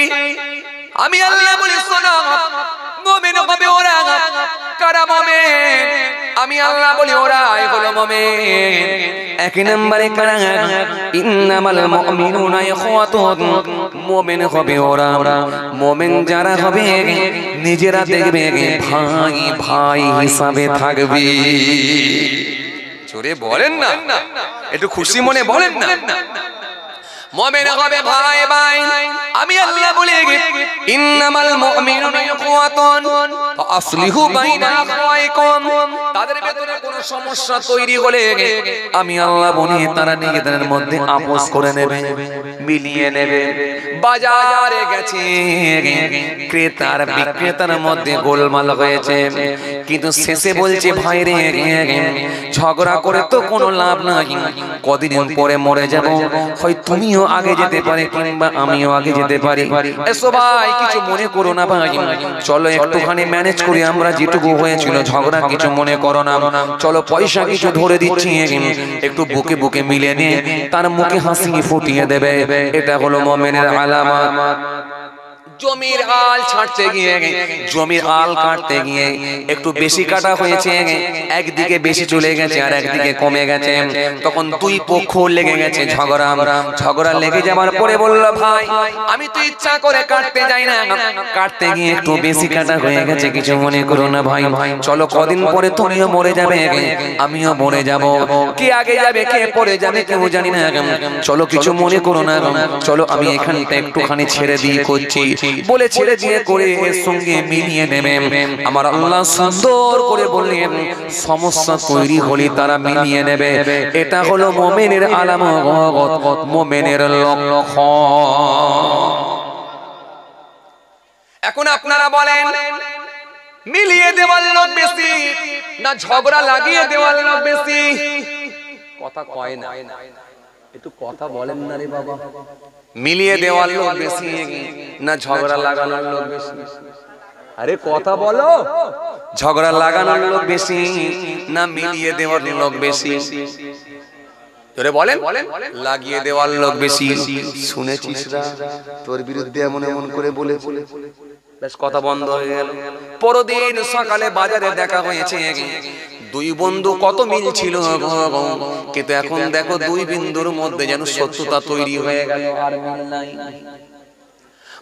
আমি আল্লাহ বলি শোনো মুমিন হবে ওরা কারা মুমিন আমি আল্লাহ বলি ওরা হলো মুমিন এক নম্বরে কারা ইন্নামাল মুমিনুনা ইখওয়াতুন মুমিন হবে ওরা মুমিন যারা হবে নিজেরা দেখবে ভাই ভাই হিসাবে থাকবে জোরে বলেন না একটু খুশি মনে বলেন না মুমিন হবে ভাই ভাই আমি আল্লাহ বলি ইন্নামাল মুমিনুনা ইখওয়াতুন ফাসলিহু বাইনা আখওয়াইকুম তাদের ভিতরে কোনো সমস্যা তৈরি হলে আমি আল্লাহ বলি তারা নিজেদের মধ্যে আপোস করে নেবে মিলিয়ে নেবে বাজারে গেছে ক্রেতার বিক্রেতার মধ্যে গোলমাল হয়েছে কিন্তু শেষে বলছে ভাই রে ঝগড়া করে তো কোনো লাভ নাই কদিন পরে মরে যাব হয় তুমিও আগে যেতে পারে কিংবা আমিও আগে যেতে পারি এসো ভাই কিছু মনে করো না ভাই চলো একটুখানি ম্যানেজ করি আমরা যেটুকু হয়েছিল ঝগড়া কিছু মনে করো না চলো পয়সা কিছু ধরে দিচ্ছি একটু বুকে বুকে মিলে নিয়ে তার মুখে হাসি ফুটিয়ে দেবে এটা হলো মুমিনের আলামত জমির আল ছাড়তে গিয়ে জমির আল কাটতে গিয়ে একটু বেশি কাটা হয়েছে একদিকে বেশি চলে গেছে আর একদিকে কমে গেছে তখন দুই পক্ষ লেগে গেছে ঝগড়া লেগে যাওয়ার পরে বলল ভাই আমি তো ইচ্ছা করে কাটতে যাই না কাটতে গিয়ে একটু বেশি কাটা হয়ে গেছে কিছু মনে করো না ভাই চলো কদিন পরে তুমিও মরে যাবে আমিও মরে যাব কে আগে যাবে কে পরে যাবে কেউ জানি না চলো কিছু মনে করো না চলো আমি এখানটা একটুখানি ছেড়ে দিয়ে করছি বলে ছেড়ে দিয়ে করে এর সঙ্গে মিলিয়ে নেবে আমার আল্লাহ সুন্দর করে বললেন সমস্যা তৈরি হলে তারা মিলিয়ে নেবে এটা হলো মুমিনের আলামত মুমিনের লক্ষণ এখন আপনারা বলেন মিলিয়ে দেওয়ার লোক বেশি না ঝগড়া লাগিয়ে দেওয়ার লোক বেশি কথা কয় না একটু কথা বলেন না রে বাবা মিলিয়ে দেওয়ার লোক বেশি না ঝগড়া লাগানোর লোক বেশি আরে কথা বলো ঝগড়া লাগানোর লোক বেশি না মিলিয়ে দেওয়ার লোক বেশি জোরে বলেন লাগিয়ে দেওয়ার লোক বেশি শুনেছিস রা তোর বিরুদ্ধে এমন এমন করে বলে বেশ কথা বন্ধ হয়ে গেল পরদিন সকালে বাজারে দেখা হয়েছে দুই বন্ধু কত মিল ছিল কিন্তু এখন দেখো দুই বিন্দুর মধ্যে যেন শত্রুতা তৈরি হয়ে গেল আর মিল নাই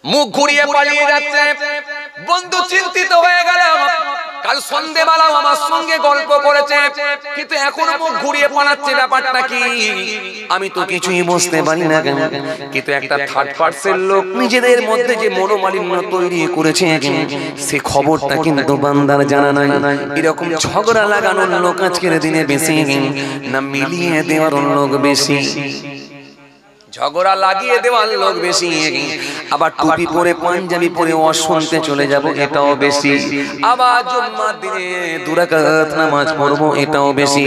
মুখ ঘুরিয়ে পালিয়ে যাচ্ছে বন্ধু চিন্তিত হয়ে গেল কাল সন্ধ্যেবেলা আমার সঙ্গে গল্প করেছে কিন্তু এখন মুখ ঘুরিয়ে পালাচ্ছে ব্যাপারটা কি আমি তো কিছুই বুঝতে পারি না কিন্তু একটা থার্ড পার্সন লোক নিজেদের মধ্যে যে মনোমালিন্য তৈরি করেছে সে খবরটা কিন্তু বান্দার জানা নাই এরকম ঝগড়া লাগানোর লোক আজকের দিনে বেশি না মিলিয়ে দেওয়ার লোক বেশি ঝগড়া লাগিয়ে দেওয়ার লোক বেশি আবার টুপি পরে পাঞ্জাবি পরে অশুনতে চলে যাব এটাও বেশি আবার জুম্মার দিনে দুরাকাত নামাজ পড়বো এটাও বেশি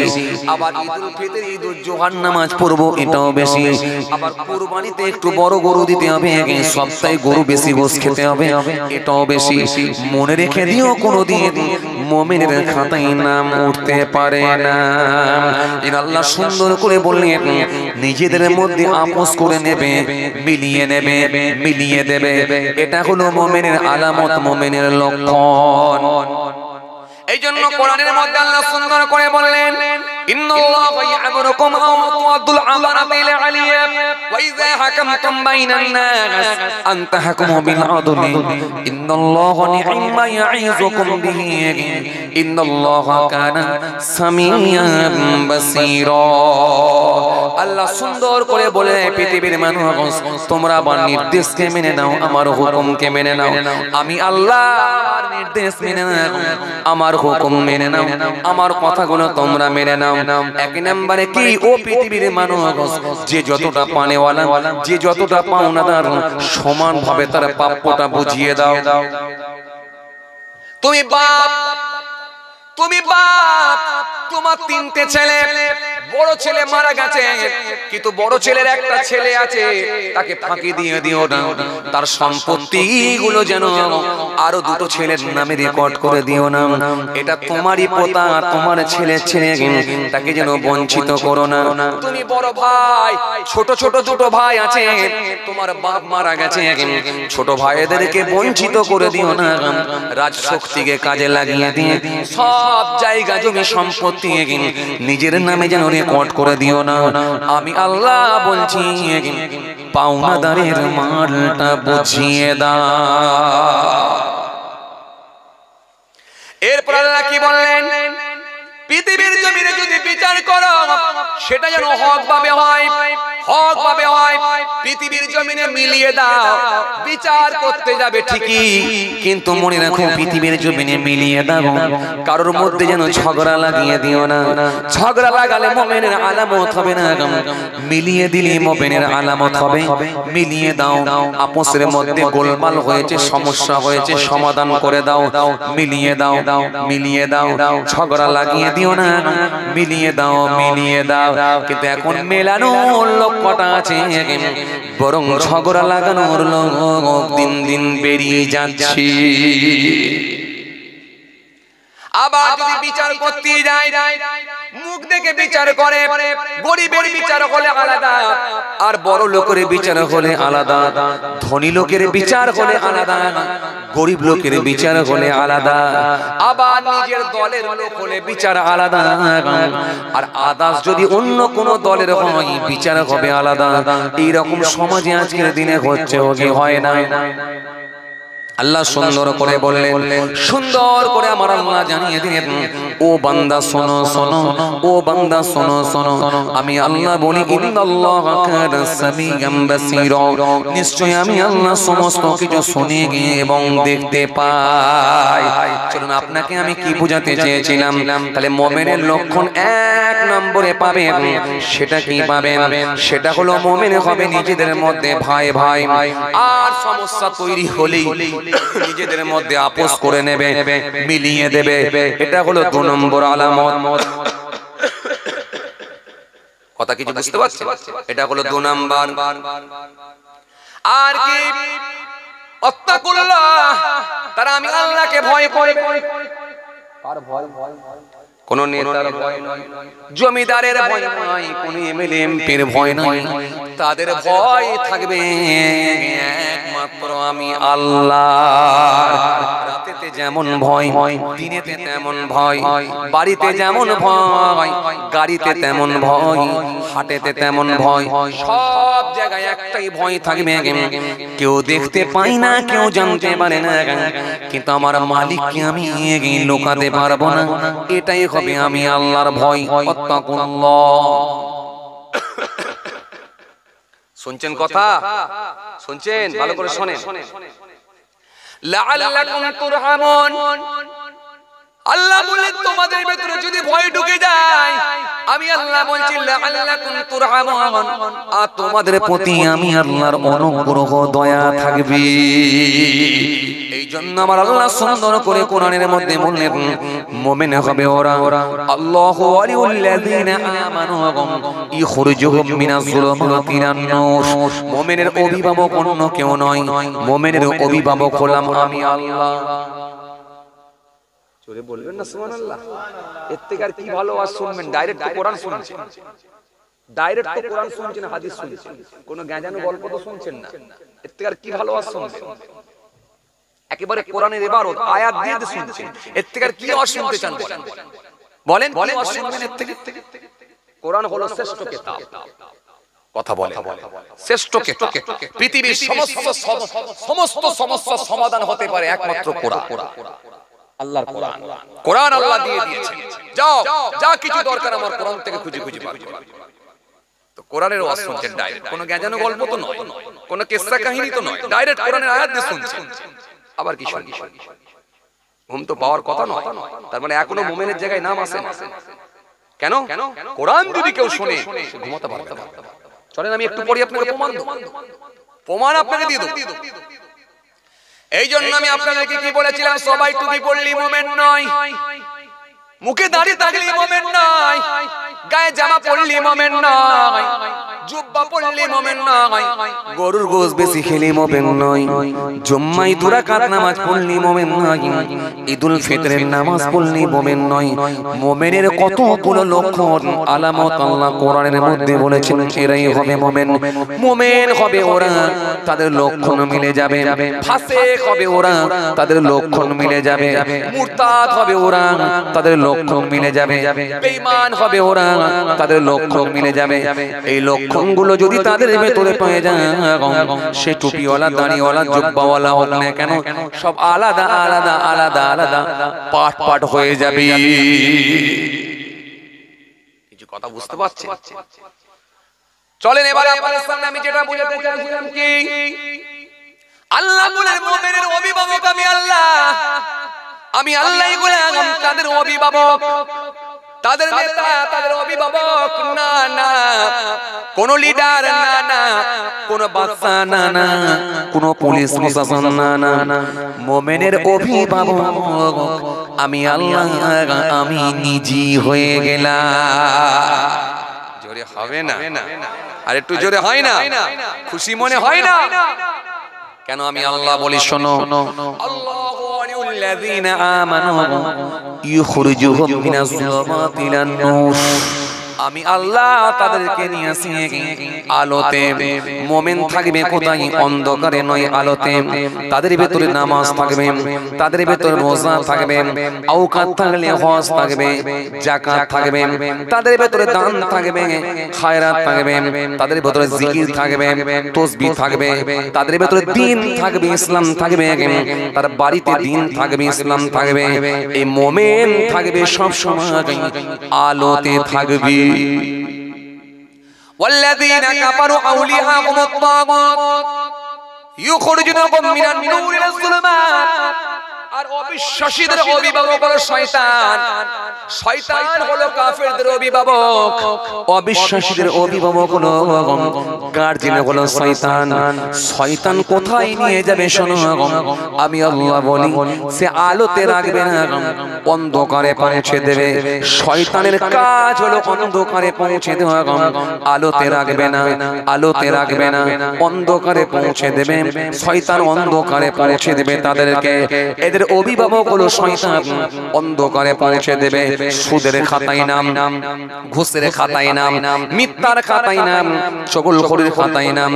আবার ঈদুল ফিতর ঈদুল জোহার নামাজ পড়বো এটাও বেশি আবার কুরবানিতে একটু বড় গরু দিতে হবে সপ্তাহে গরু বেশি গোশত খেতে হবে এটাও বেশি মনে রেখে দিও কোনোদিন মুমিনের খাতায় নাম উঠতে পারে না। আল্লাহ সুন্দর করে বললেন নিজেদের মধ্যে আপোষ করে নেবে, মিলিয়ে দেবে। এটা হলো মুমিনের আলামত, মুমিনের লক্ষণ। এই জন্য কোরআনের মধ্যে আল্লাহ সুন্দর করে বললেন ইন্নাল্লাহা ইয়া'মুরুকুম আন তু'আদ্দুল আমানাতি ইলা আলিয়া ওয়া ইযা হাকামতুম বাইনান নাস আন তাহকুমু বিল আদলি ইন্নাল্লাহা নি'মা ইয়া'iযুকুম বিহি ইন্নাল্লাহা কানা সামিয়ান বাসীরা। আল্লাহ সুন্দর করে বলে পৃথিবীর মানুষ তোমরা আমার নির্দেশকে মেনে নাও, আমার হুকুমকে মেনে নাও। আমি আল্লাহর নির্দেশ মেনে নাও, আমার হুকুম মেনে নাও, আমার কথাগুলো তোমরা মেনে নাও। এক নম্বরে কি ও পৃথিবীর মানুষ, যে যতটা পানেওয়ালা, যে যতটা পাওনাদার, সমান ভাবে তার প্রাপ্যটা বুঝিয়ে দাও। তুমি বাপ, তোমার তিনটে ছেলে, বড় ছেলে মারা গেছে, কিন্তু বড় ছেলের একটা ছেলে আছে, তাকে ফাঁকি দিয়ে দিও না। তার সম্পত্তি গুলো যেন আরো দুটো ছেলের নামে রেকর্ড করে দিও না। এটা তোমারই পোতা, তোমার ছেলে, তাকে যেন বঞ্চিত করো না। তুমি বড় ভাই, ছোট দুটো ভাই আছে, তোমার বাপ মারা গেছে, ছোট ভাইদেরকে বঞ্চিত করে দিও না। রাজশক্তিকে কাজে লাগিয়ে দিয়ে সব জায়গা জমি সম্পত্তি নিজের নামে যেন রেকর্ড করে দিও না। আমি আল্লাহ বলছি পাওনাদারের মালটা বুঝিয়ে দাও। এরপর আল্লাহ কি বললেন, পৃথিবীর জমিনে যদি বিচার করো সেটা যেন হক ভাবে হয়, হক ভাবে হয়। পৃথিবীর জমিনে মিলিয়ে দাও। বিচার করতে যাবে ঠিকই, কিন্তু মনে রাখো পৃথিবীর জমিনে মিলিয়ে দাও। কারোর মধ্যে যেন ঝগড়া লাগিয়ে দিও না। ঝগড়া লাগালে মুমিনের আলামত হবে না, মিলিয়ে দিলে মুমিনের আলামত হবে। মিলিয়ে দাও। আপোসের মধ্যে গোলমাল হয়েছে, সমস্যা হয়েছে, সমাধান করে দাও। মিলিয়ে দাও, মিলিয়ে দাও। ঝগড়া লাগিয়ে দিও না, মিলিয়ে দাও, মিলিয়ে দাও। কিন্তু এখন মেলানোর লক্ষ্যটা আছে, বরং ঝগড়া লাগানোর লোক দিন দিন বেরিয়ে যাচ্ছে। আবার যদি বিচার করতে যায়, মুখ দেখে বিচার করে, গরিবের বিচার হলে আলাদা, আর বড় লোকের বিচার হলে আলাদা, ধনী লোকের বিচার হলে আলাদা, গরিব লোকের বিচার হলে আলাদা, আবার নিজের দলের লোক হলে বিচার আলাদা, আর আদার্স যদি অন্য কোন দলের হয় বিচার হবে আলাদা। এইরকম সমাজে আজকের দিনে হচ্ছে, হয় না। আল্লাহ সুন্দর করে বললেন, সুন্দর করে আমার আল্লাহ জানিয়ে দিলেন, ও বান্দা শোনো শোনো, ও বান্দা শোনো শোনো, আমি আল্লাহ বলি ইন্নাল্লাহা কানা সামিয়াম বাসীরা, নিশ্চয়ই আমি আল্লাহ সমস্ত কিছু শুনি এবং দেখতে পাই। চলুন আপনাকে আমি কি বোঝাতে চেয়েছিলাম, তাহলে মুমিনের লক্ষণ এক নম্বরে পাবেন, সেটা কি পাবেন? সেটা হলো মুমিন হবে নিজেদের মধ্যে ভাই ভাই, আর সমস্যা তৈরি হলেই নিজেদের মধ্যে আপোষ করে নেবে, মিলিয়ে দেবে। এটা হলো 2 নম্বর আলামত। কথা কিছু বুঝতে পারছেন? এটা হলো 2 নম্বর। আর কি আত্তাকুল্লাহ, তারা আমি আল্লাহকে ভয় করে। কার ভয়? কোন নেতার ভয় নয়, জমিদারের ভয় নয়, কোন এমএলএ এমপির ভয় নয়। তাদের ভয় থাকবে একমাত্র আমি আল্লাহ। রাতেতে যেমন ভয়, দিনেতে তেমন ভয়, বাড়িতে যেমন ভয়, গাড়িতে তেমন ভয়, হাটেতে তেমন ভয়, সব জায়গায় একটাই ভয় থাকবে। কেউ দেখতে পাই না, কেউ জানতে পারে না, কিন্তু আমার মালিককে আমি লুকাতে পারবো না। এটাই হবে আমি আল্লাহর ভয়। আত্তাকুল্লাহ। শুনছেন কথা? শুনছেন? ভালো করে শুনেন। লাআল্লাকুম তুরহামুন। আল্লাহ বলেন তোমাদের ভিতরে যদি ভয় ঢুকে যায়, আমি আল্লাহ বলছি লাআল্লাকুম তুরহামুন, আর তোমাদের প্রতি আমি আল্লাহর অনুগ্রহ দয়া থাকবে। এই জন্য আমার আল্লাহ সুন্দর করে কোরআনের মধ্যে বললেন, মুমিন হবে ওরা, আল্লাহু ওয়ালিউল্লাযিনা আমানু ইখরিজুহুম মিনাজ যুলুমাতি ইলান নূর। মুমিনের অভিভাবক অন্য কেউ নয়, মুমিনের অভিভাবক হলাম আমি আল্লাহ। জোরে বলবেন না সুবহানাল্লাহ। এর থেকে আর কি ভালো আওয়াজ শুনবেন? ডাইরেক্ট কোরআন শুনছেন, ডাইরেক্ট কোরআন শুনছেন, হাদিস শুনছেন, কোনো গাঁজানো গল্প তো শুনছেন না। এর থেকে আর কি ভালো আওয়াজ শুনবেন? একেবারে কোরআনের ইবারত আয়াত দিয়ে শুনছেন। এর থেকে আর কি আওয়াজ শুনতে চান বলেন? কি আওয়াজ শুনবেন এর থেকে? কোরআন হলো শ্রেষ্ঠ কিতাব। কথা বলে শ্রেষ্ঠ কিতাব। পৃথিবীর সমস্ত সমস্যার সমাধান হতে পারে একমাত্র কোরআন। আল্লাহর কোরআন, কোরআন আল্লাহ দিয়ে দিয়েছেন। যাও যা কিছু দরকার আমার কোরআন থেকে খুঁজে খুঁজে বার করো। তো কোরআনের ওয়াজ শুনছেন ডাইরেক্ট, কোনো গাঁজানো গল্প তো নয়, কোনো কিসসা কাহিনী তো নয়, ডাইরেক্ট কোরআনের আয়াত দিয়ে শুনছেন। আবার কি শুনছেন? ঘুম তো পাওয়ার কথা নয়। তার মানে এখনো মুমিনের জায়গায় নাম আসে না। কেন? কোরআন যদি কেউ শুনে ঘুমাতে পারবে না। চলেন আমি একটু পড়ি, আপনাকে প্রমাণ আপনাকে দিয়ে দেব। এই জন্য আমি আপনাদেরকে কি বলেছিলাম, সবাই টুপি পড়লি মুমিন নয়, মুখে দাড়ি থাকলি মুমিন নয়, গায়ে জামা পরলি মুমিন নয়, জুব্বা পরলি মুমিন নয়, গরুর গোশত বেশি খেলি মুমিন নয়, জুম্মায় 2 রাকাত নামাজ পড়লি মুমিন নয়, ঈদুল ফিতরের নামাজ পড়লি মুমিন নয়। মুমিনের কতগুলো লক্ষণ আলামত আল্লাহ কোরআনের মধ্যে বলেছেন, এরাই হবে মুমিন। মুমিন হবে ওরা, তাদের লক্ষণ মিলে যাবে। ফাসিক হবে ওরা, তাদের লক্ষণ মিলে যাবে। মুরতাদ হবে ওরা, তাদের লক্ষণ মিলে যাবে। বেঈমান হবে ওরা, তাদের লক্ষণ মিলে যাবে। এই লক্ষণগুলো যদি তাদের ভেতরে পেয়ে যায়, সে টুপিওয়ালা, দাড়িওয়ালা, জুব্বাওয়ালা হোক না কেন, সব আলাদা আলাদা আলাদা আলাদা পার্ট পার্ট হয়ে যাবে। কিছু কথা বুঝতে পারছেন? চলেন এবারে আপনাদের সামনে আমি যেটা বুঝাতে চাইছিলাম কি, আল্লাহ বলেন মুমিনের অভিভাবক আমি আল্লাহ, আমি আল্লাহই গোলাম তাদের অভিভাবক, তাদের নেতা, তাদের অভিভাবক না, না কোন লিডার না, না কোন বাদশা না, না কোন পুলিশ প্রশাসন না, না মুমিনের অভিভাবক আমি আল্লাহ, আমি নিজে হয়ে গেলাম। জোরে হবে না? আর একটু জোরে হয় না? খুশি মনে হয় না? কেন আমি আল্লাহ বলি শোনো, আল্লাহু ওয়ালিউল্লাযীনা আমানু ইউখরিজুহুম মিনাজ যুলুমাতি ইলান নূর। আমি আল্লাহ তাদেরকে নিয়ে আসি আলোতে। মুমিন থাকবে কোথায়? অন্ধকারে নয়, আলোতে। তাদের ভিতরে নামাজ থাকবে, তাদের ভিতরে রোজা থাকবে, আওকাত থাকলে হজ থাকবে, যাকাত থাকবে, তাদের ভিতরে দান থাকবে, খায়রাত থাকবে, তাদের ভিতরে জিকির থাকবে, তাসবিহ থাকবে, তাদের ভিতরে দ্বীন থাকবে, ইসলাম থাকবে, তার বাড়িতে দ্বীন থাকবে, ইসলাম থাকবে। এই মুমিন থাকবে সব সময় আলোতে থাকবে। والذين كفروا أولياءهم الطاغوت يخرجونهم من النور إلى الظلمات। আর অবিশ্বাসীদের অভিভাবক হলো শয়তান, শয়তান হলো কাফেরদের অভিভাবক, অবিশ্বাসীদের অভিভাবক হলো গার্জিয়ান হলো শয়তান। শয়তান কোথায় নিয়ে যাবে শোনো, আমি আল্লাহ বলি সে আলোতে রাখবে না, অন্ধকারে পৌঁছে দেবে। শয়তানের কাজ হলো অন্ধকারে পৌঁছে দেওয়া, আলোতে রাখবে না, আলোতে রাখবে না, অন্ধকারে পৌঁছে দেবে। শয়তান অন্ধকারে পৌঁছে দেবে তাদেরকে। এদের অভিভাবক হলো শয়তান, অন্ধকারে পৌঁছে দেবে। সুদের খাতায় নাম, ঘুষের খাতায় নাম, মিথ্যার খাতায় নাম, চগলখড়ির খাতায় নাম,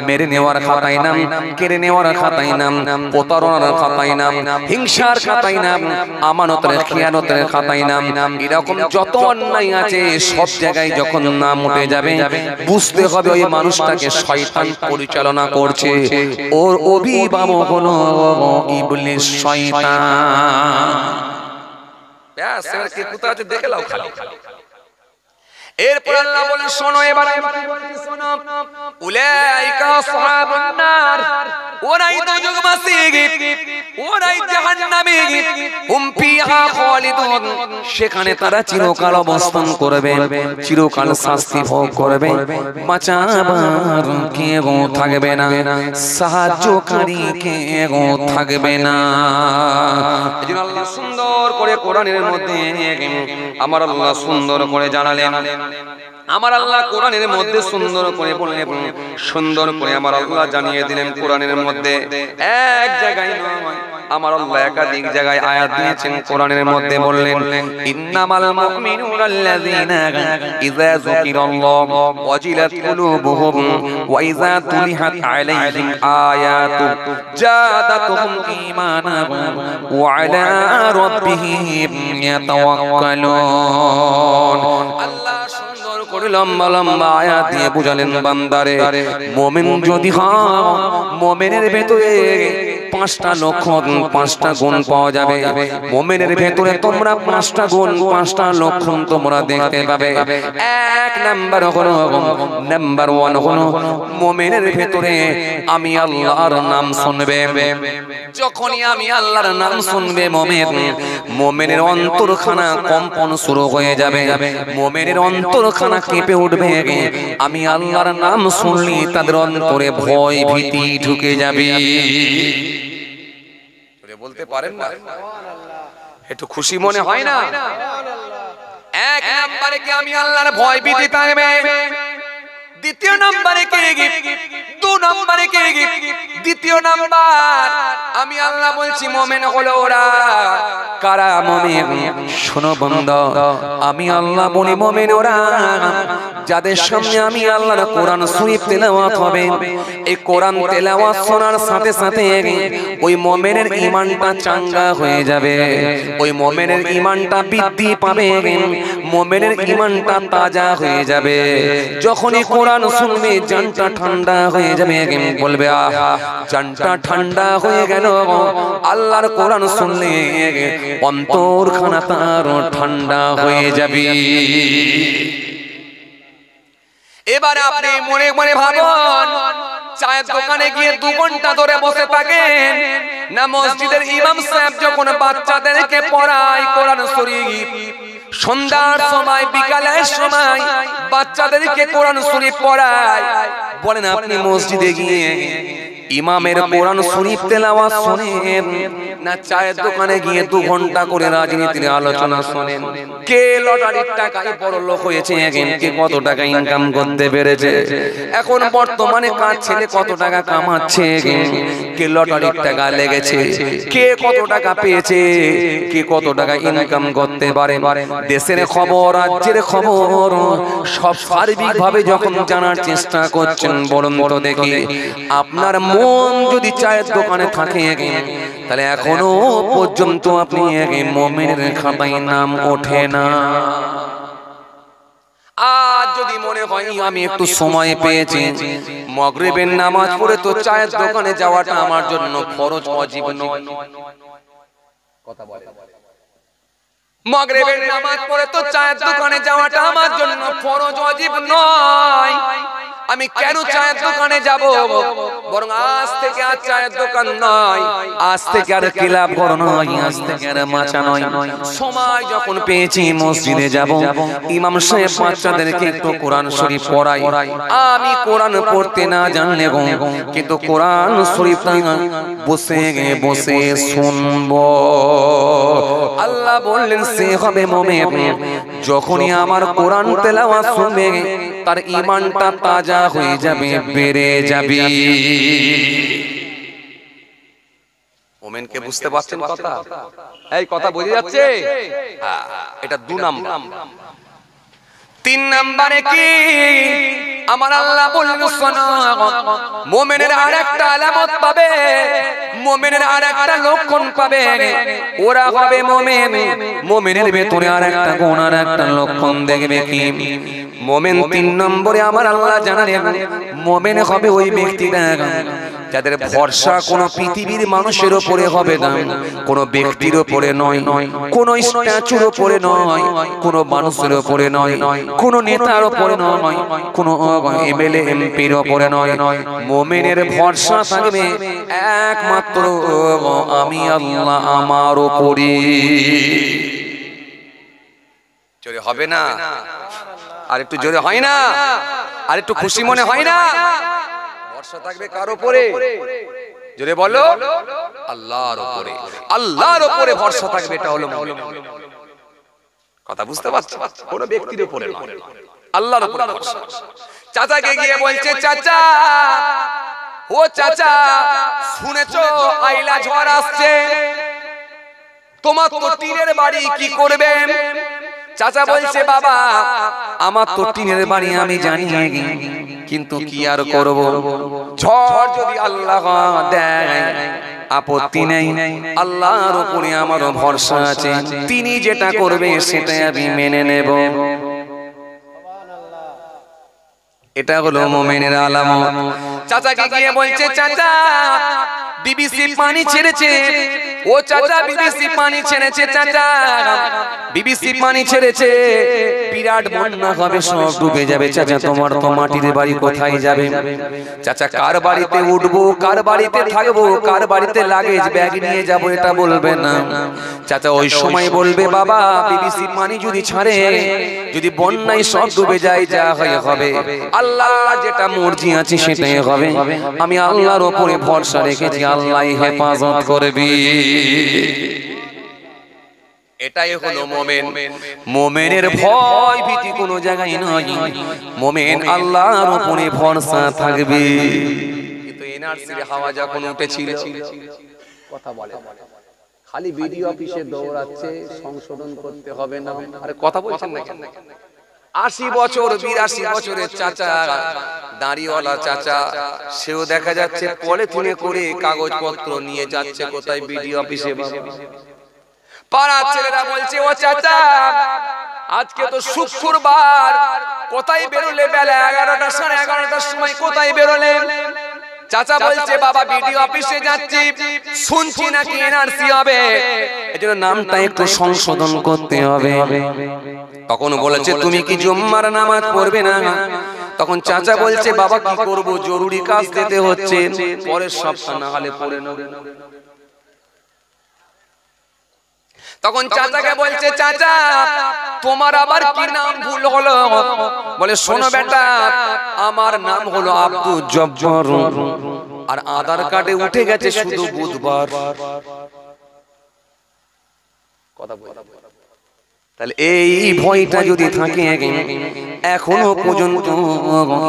মেরে নেওয়ার খাতায় নাম, কেড়ে নেওয়ার খাতায় নাম, প্রতারণার খাতায় নাম, হিংসার খাতায় নাম, আমানতের খেয়ানতের খাতায় নাম। এরকম যত অন্যায় আছে সব জায়গায় যখন নাম উঠে যাবে, বুঝতে হবে ওই মানুষটাকে শয়তান পরিচালনা করছে। ওর অভিভাবক হলো ইবলিস, শয়তান। ব্যাস, এবার কে কোথা আছে দেখে লাও খালি। এরপর আল্লাহ বলেন শোনো, এবারে শোনো, উলাইকা আসহাবুন নার, ওরাই দোজখবাসী, ওরাই জাহান্নামী, হুম ফিহা খালিদুন, সেখানে তারা চিরকাল অবস্থান করবে, চিরকাল শাস্তি ভোগ করবে। বাঁচাবার কেউ থাকবে না, সাহায্যকারী কেউ থাকবে না। এজন্য আল্লাহ সুন্দর করে কোরআনের মধ্যে, আমার আল্লাহ সুন্দর করে জানালেন, আমার আল্লাহ কোরআনের মধ্যে সুন্দর করে বললেন, সুন্দর করে আমার আল্লাহ জানিয়ে দিলেন কোরআনের মধ্যে। এক জায়গায় নয়, আমার আল্লাহ একাধিক জায়গায় আয়াত দিয়েছেন কোরআনের মধ্যে বললেন ইন্নামাল মুমিনুনা আল্লাযীনা ইযা যুকিরাল্লাহু ওয়াজিলাত কুলুবুহুম ওয়া ইযা তুলিহাত আলাইহিম আয়াতু জাদাতুহুম ঈমানান ওয়া আলা রাব্বিহিম ইয়াতাওয়াক্কালুন। আল্লাহ সুন্দর করে লম্বা লম্বা আয়াত দিয়ে বুঝালেন বান্দারে মুমিন যদি হয় মুমিনের ভেতরে পাঁচটা লক্ষণ পাঁচটা গুণ পাওয়া যাবে। মুমিনের ভেতরে তোমরা পাঁচটা গুণ পাঁচটা লক্ষণ তোমরা দেখতে পাবে। এক নাম্বার হলো নাম্বার 1 হলো মুমিনের ভেতরে আমি আল্লাহর নাম শুনবে। যখনই আমি আল্লাহর নাম শুনবে মুমিনের অন্তরখানা কম্পন শুরু হয়ে যাবে, মুমিনের অন্তরখানা কেঁপে উঠবে। আমি আল্লাহর নাম শুনলি তাদের অন্তরে ভয় ভীতি ঢুকে যাবে। বলতে পারেন না একটু খুশি মনে হয় না? এক নম্বরে কি আমি আল্লাহর ভয় ভীতি থাকবে। দ্বিতীয় নম্বরে কি দু নম্বরে কি দ্বিতীয় নাম্বার আমি আল্লাহ বলছি মুমিন হলো ওরা কারা মুমিন। শোনো বান্দা আমি আল্লাহ বলি মুমিন ওরা যাদের সামনে আমি আল্লাহর কোরআন শরীফ তেলাওয়াত হবে। এই কোরআন তেলাওয়াত শোনার সাথে সাথে ওই মুমিনের ঈমানটা চাঙ্গা হয়ে যাবে, ওই মুমিনের ঈমানটা বৃদ্ধি পাবে, মুমিনের ঈমানটা তাজা হয়ে যাবে। যখনই কোরআন শুনবে জানটা ঠান্ডা হয়ে যাবে, বলবে আহা জানটা ঠান্ডা হয়ে গেল। আল্লাহর কোরআন শুনলে অন্তরখানা তার ঠান্ডা হয়ে যাবে। এবারে আপনি মনে মনে ভাবুন চায়ের দোকানে গিয়ে 2 ঘন্টা ধরে বসে থাকেন না, মসজিদের ইমাম সাহেব যখন বাচ্চাদেরকে পড়ায় কোরআন শরীফ, সন্ধ্যার সময় বিকালের সময় বাচ্চাদেরকে কোরআন শরীফ পড়ায়, বলেন আপনি মসজিদে গিয়ে ইমামের কোরআন শরীফ তেলাওয়াত শুনেন না চায়ের দোকানে গিয়ে 2 ঘন্টা করে রাজনীতির আলোচনা শুনেন? কে লটারির টাকায় বড় লোক হয়েছে, কে কত টাকা ইনকাম করতে পেরেছে, এখন বর্তমানে কার ছেলে কত টাকা কামাচ্ছে, কে লটারির টাকা লেগেছে, কে কত টাকা পেয়েছে, কে কত টাকা ইনকাম করতে পারে, দেশের খবর রাজ্যের খবর সব সার্বিকভাবে যখন জানার চেষ্টা করছেন, বলুন তো দেখি আপনার মন যদি চায়ের দোকানে থাকে তাহলে এখনো পর্যন্ত আপনি মুমিনের খাতায় নাম ওঠে না। আজ যদি মনে হয় আমি একটু সময় পেয়েছি মাগরিবের নামাজ পড়ে তো চায়ের দোকানে যাওয়াটা আমার জন্য ফরজ ওয়াজিব নয়, কথা বলে মাগরিবের নামাজ পড়ে তো চায়ের দোকানে যাওয়াটা আমার জন্য ফরজ ওয়াজিব নয়, আমি কেন চায়ের দোকানে যাব? বরং আজ থেকে আর চায়ের দোকান নয়, আজ থেকে আর ক্লাব ঘর নয়, আজ থেকে আর মাচা নয়, সময় যখন পেয়েছি মসজিদে যাব, ইমাম সাহেব বাচ্চাদেরকে একটু কোরআন শরীফ পড়াই। আমি কোরআন পড়তে না জানলে কিন্তু কোরআন শরীফ বসে বসে শুনবো। আল্লাহ বললেন সে হবে মুমিন যখনই আমার কোরআন তেলাওয়াত শুনবে তার ঈমানটা তাজা হয়ে যাবে, বেড়ে যাবে। মুমিনকে বুঝতে পারছেন কথা? এই কথা বোঝা যাচ্ছে? এটা 2 নাম্বার। 3 নম্বরে কি আমার আল্লাহ বললেন শোনো মুমিনের আরেকটা আলামত পাবে, মুমিনের আরেকটা লক্ষণ পাবে, ওরা হবে মুমিন। মুমিনের ভেতরে আরেকটা গুণ আরেকটা লক্ষণ দেখবে কি মুমিন 3 নম্বরে আমার আল্লাহ জানালেন মুমিন হবে ওই ব্যক্তিটা যাদের ভরসা কোনো পৃথিবীর মানুষের উপরে হবে না, কোনো ব্যক্তির উপরে নয়, কোনো স্ট্যাচুর উপরে নয়, কোনো মানুষের উপরে নয়, কোনো নেতার উপরে নয়, কোনো এমএলএ এমপির উপরে নয়। মুমিনের ভরসা থাকবে একমাত্র আমি আল্লাহ আমার উপরে। জোরে হবে না? আর একটু জোরে হয় না? আর একটু খুশি মনে হয় না? ভরসা থাকবে কার উপরে? জোরে বলো, আল্লাহর উপরে। আল্লাহর উপরে ভরসা থাকবে, এটা হলো মুমিন। কথা বুঝতে পারছো? কোন ব্যক্তির উপরে নয়, আল্লাহর উপরে ভরসা। চাচাকে গিয়ে বলছে চাচা ও চাচা শুনেছো আইলা ঝড় আসছে, তোমার তো টিনের বাড়ি, কি করবে? চাচা বলছে বাবা আমার তো টিনের বাড়ি আমি জানি, কিন্তু কি আর করব, ঝড় যদি আল্লাহ দেয় আপত্তি নেই, আল্লাহর উপরে আমার ভরসা আছে, তিনি যেটা করবে সেটাই আমি মেনে নেব। এটা হলো মুমিনের আলামত। চাচাকে গিয়ে বলছে চাচা বিবিসি পানি ছেড়েছে, ও চাচা বিবিসি পানি ছেড়েছে, চাচা বিবিসি পানি ছেড়েছে, বিরাট বন্যা হবে, সব ডুবে যাবে। চাচা তোমার তো মাটির বাড়ি, কোথায় যাবে? চাচা কার বাড়িতে উঠবো, কার বাড়িতে থাকবো, কার বাড়িতে লাগেজ ব্যাগ নিয়ে যাব, এটা বলবে না। চাচা ওই সময় বলবে বাবা বিবিসি পানি যদি ছাড়ে, যদি বন্যায় সব ডুবে যায়, যা হয় হবে, আল্লাহ যেটা মর্জি আছে সেটাই হবে, আমি আল্লাহর উপরে ভরসা রেখেছি, আল্লাহ হেফাজত করবি। এটাই হলো মুমিন। মুমিনের ভয় ভীতি কোনো জায়গায় নয়, মুমিন আল্লাহর উপরে ভরসা থাকবে। কিন্তু এনআরসির হাওয়া যখন উঠেছিল, কথা বলে খালি বিডিও অফিসে দৌড়াচ্ছে, সংশোধন করতে হবে না, আরে কথা বলছেন না কেন? 80 বছর 82 বছরের চাচা, দাড়িওয়ালা চাচা, সেও দেখা যাচ্ছে পলিথিনে করে কাগজপত্র নিয়ে যাচ্ছে কোথায়? বিডিও অফিসে। পাড়ার ছেলেরা বলছে ও চাচা আজকে তো শুক্রবার, কোথায় বেরোলে? বেলা 11টা 11:30টার সময় কোথায় বেরোলে? চাচা বলছে বাবা বিডিও অফিসে যাচ্ছি, শুনছি নাকি এনআরসি হবে, এজন্য নামটা একটু সংশোধন করতে হবে। তখন বলেছে তুমি কি জুম্মার নামাজ পড়বে না? তখন চাচা বলছে বাবা কি করব, জরুরি কাজ যেতে হচ্ছে, পরের সপ্তাহ না হলে পড়ে নেব। তখন চাচাকে বলছে চাচা তোমার আবার কি নাম ভুল হলো? বলে শোনো বেটা, আমার নাম হলো আব্দুল জব্বার, আর আধার কার্ডে উঠে গেছে শুধু বুধবার। কথা বল। তাহলে এই ভয়টা যদি থাকে এখনো পর্যন্ত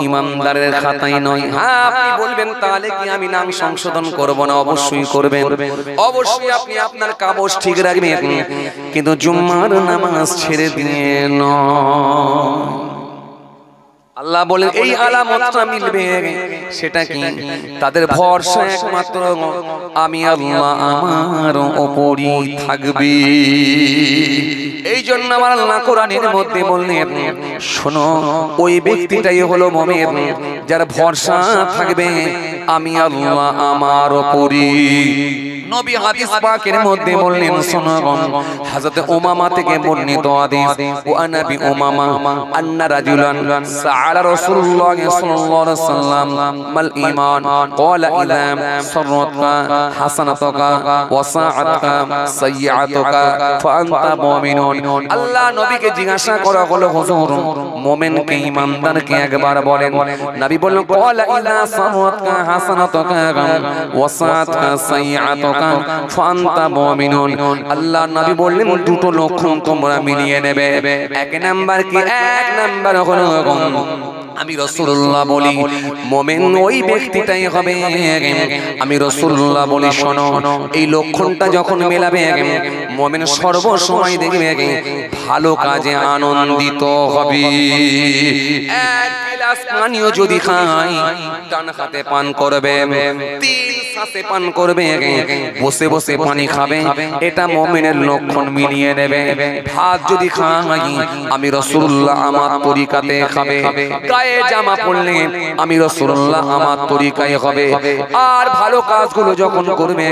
ইমানদারের খাতায় নয়। হ্যাঁ আপনি বলবেন তাহলে কি আমি নাম সংশোধন করব না? অবশ্যই করবেন, অবশ্যই আপনি আপনার কাগজ ঠিক রাখবেন, কিন্তু জুম্মার নামাজ ছেড়ে দিয়ে নয়। আল্লাহ বলেন এই আলামতটা মিলবে, সেটা কি? তাদের ভরসা একমাত্র আমি আল্লাহ আমার উপরই থাকবে। এই জন্য আমার আল্লাহ কোরআনের মধ্যে বললেন শোনো ওই ব্যক্তিটাই হলো মুমিন যার ভরসা থাকবে আমি আল্লাহ আমার উপরই। নবী হাদিস পাকের মধ্যে বললেন শোনো, হযরত উমামা থেকে বর্ণিত হাদিস, ওয়া নবী উমামা আন্না রাজুলান সাআলা রাসূলুল্লাহ সাল্লাল্লাহু আলাইহি ওয়াসাল্লাম মাল ঈমান ক্বালা ইযা সাররাতকা হাসানাতুকা ওয়া সাআতকা সাইয়্যাতুকা ফাআনতা মুমিনুন। আল্লাহ নবীকে জিজ্ঞাসা করা হলো হুজুর মুমিনকে ঈমানদারকে একবার বলেন। নবী বললেন ক্বালা ইযা সাররাতকা হাসানাতুকা ওয়া সাআতকা সাইয়্যাতুকা ফাআনতা মুমিনুন। আল্লাহ নবী বললেন দুটো লক্ষণ তোমরা মিলিয়ে নেবে। এক নাম্বার কি? এক নাম্বার হলো আমি রাসূলুল্লাহ বলি মুমিন ওই ব্যক্তিটাই হবে। আমি রাসূলুল্লাহ বলি শোনো এই লক্ষণটা যখন মেলাবে মুমিন সর্বসময় দেখবে ভালো কাজে আনন্দিত হবে। এক গ্লাস পানিও যদি খায় ডান হাতে পান করবে, তিন শ্বাসে পান করবে, বসে বসে পানি খাবে, এটা মুমিনের লক্ষণ মিলিয়ে নেবে। ভাত যদি খায় আমি রাসূলুল্লাহ আমার তরিকাতে খাবে, গায়ে জামা পরলে আমি রাসূলুল্লাহ আমার তরিকায় হবে। আর ভালো কাজগুলো যখন করবে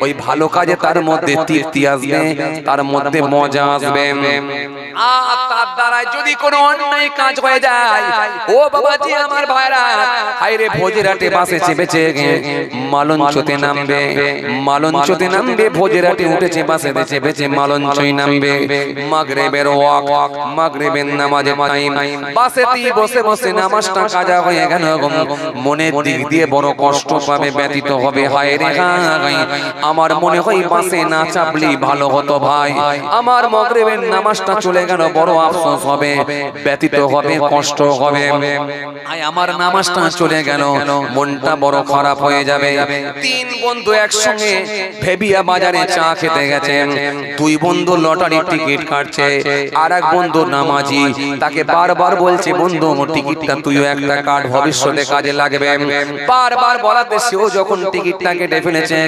ওই ভালো কাজে তার মধ্যে তৃপ্তি আসবে, তার মধ্যে মজা আসবে। আর তার দ্বারা যদি কোনো অন্যায় কাজ হয়ে যায় ও বাবাজি আমার ভাইরা হায়রে ভোজেরাটে বাসে চেপেছে মালঞ্চ মালঞ্চতে নামবে, মালঞ্চতে নামবে, ভোজেরাটি উঠেছে বাসেতে চেপেছে, মালঞ্চই নামবে। মাগরিবের ওয়াক্ত, মাগরিবের নামাজের টাইম, বাসেতেই বসে বসে নামাজটা কাজা হয়ে গেল। মনের দিক দিয়ে বড় কষ্ট পাবে, ব্যতীত হবে। হায় রে হায়, আমার মনে হয় বাসে না চাপলি ভালো হতো ভাই, আমার মাগরিবের নামাজটা চলে গেল, বড় আফসোস হবে, ব্যতীত হবে, কষ্ট হবে। আয় আমার নামাজটা চলে গেল, মনটা বড় খারাপ হয়ে যাবে। তিন বন্ধু একসঙ্গে ভেবিয়া বাজারে চা খেতে গেছে। দুই বন্ধু লটারির টিকিট কাটছে, আর এক বন্ধু নামাজি, তাকে বারবার বলছে বন্ধু টিকিটটা তুইও একটা কাট, ভবিষ্যতে কাজে লাগবে। বারবার বলাতে সেও যখন টিকিটটা কেটে ফেলেছে,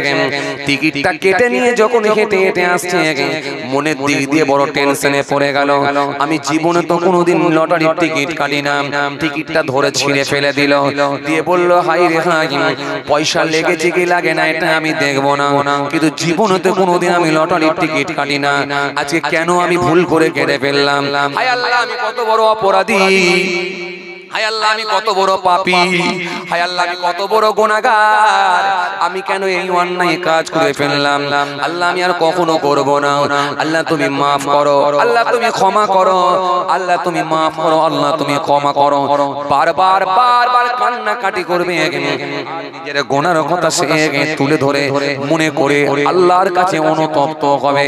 টিকিটটা কেটে নিয়ে যখন হেঁটে হেঁটে আসছে, মনের দিক দিয়ে বড় টেনশনে পড়ে গেল। আমি জীবনে তো কোনোদিন লটারির টিকিট কাটি না, টিকিটটা ধরে ছিঁড়ে ফেলে দিল, দিয়ে বলল হাই রে হাই, পয়সা লেগেছে কি লাগে না এটা আমি দেখবো না, কিন্তু জীবনে তো কোনোদিন আমি লটারির টিকিট কাটি না, আজকে কেন আমি ভুল করে কেটে ফেললাম। হায় আল্লাহ, আমি কত বড় অপরাধী, হায় আল্লাহ আমি কত বড় পাপী, হায় আল্লাহ আমি কত বড় গুনাহগার, আমি কেন এই অন্যায় কাজ করে ফেললাম। আল্লাহ আমি আর কখনো করব না, আল্লাহ তুমি মাফ করো, আল্লাহ তুমি ক্ষমা করো, আল্লাহ তুমি মাফ করো, আল্লাহ তুমি ক্ষমা করো। বারবার বারবার কান্নাকাটি করবে, নিজের গুনাহের কথা সে তুলে ধরে মনে করে আল্লাহর কাছে অনুতপ্ত হবে।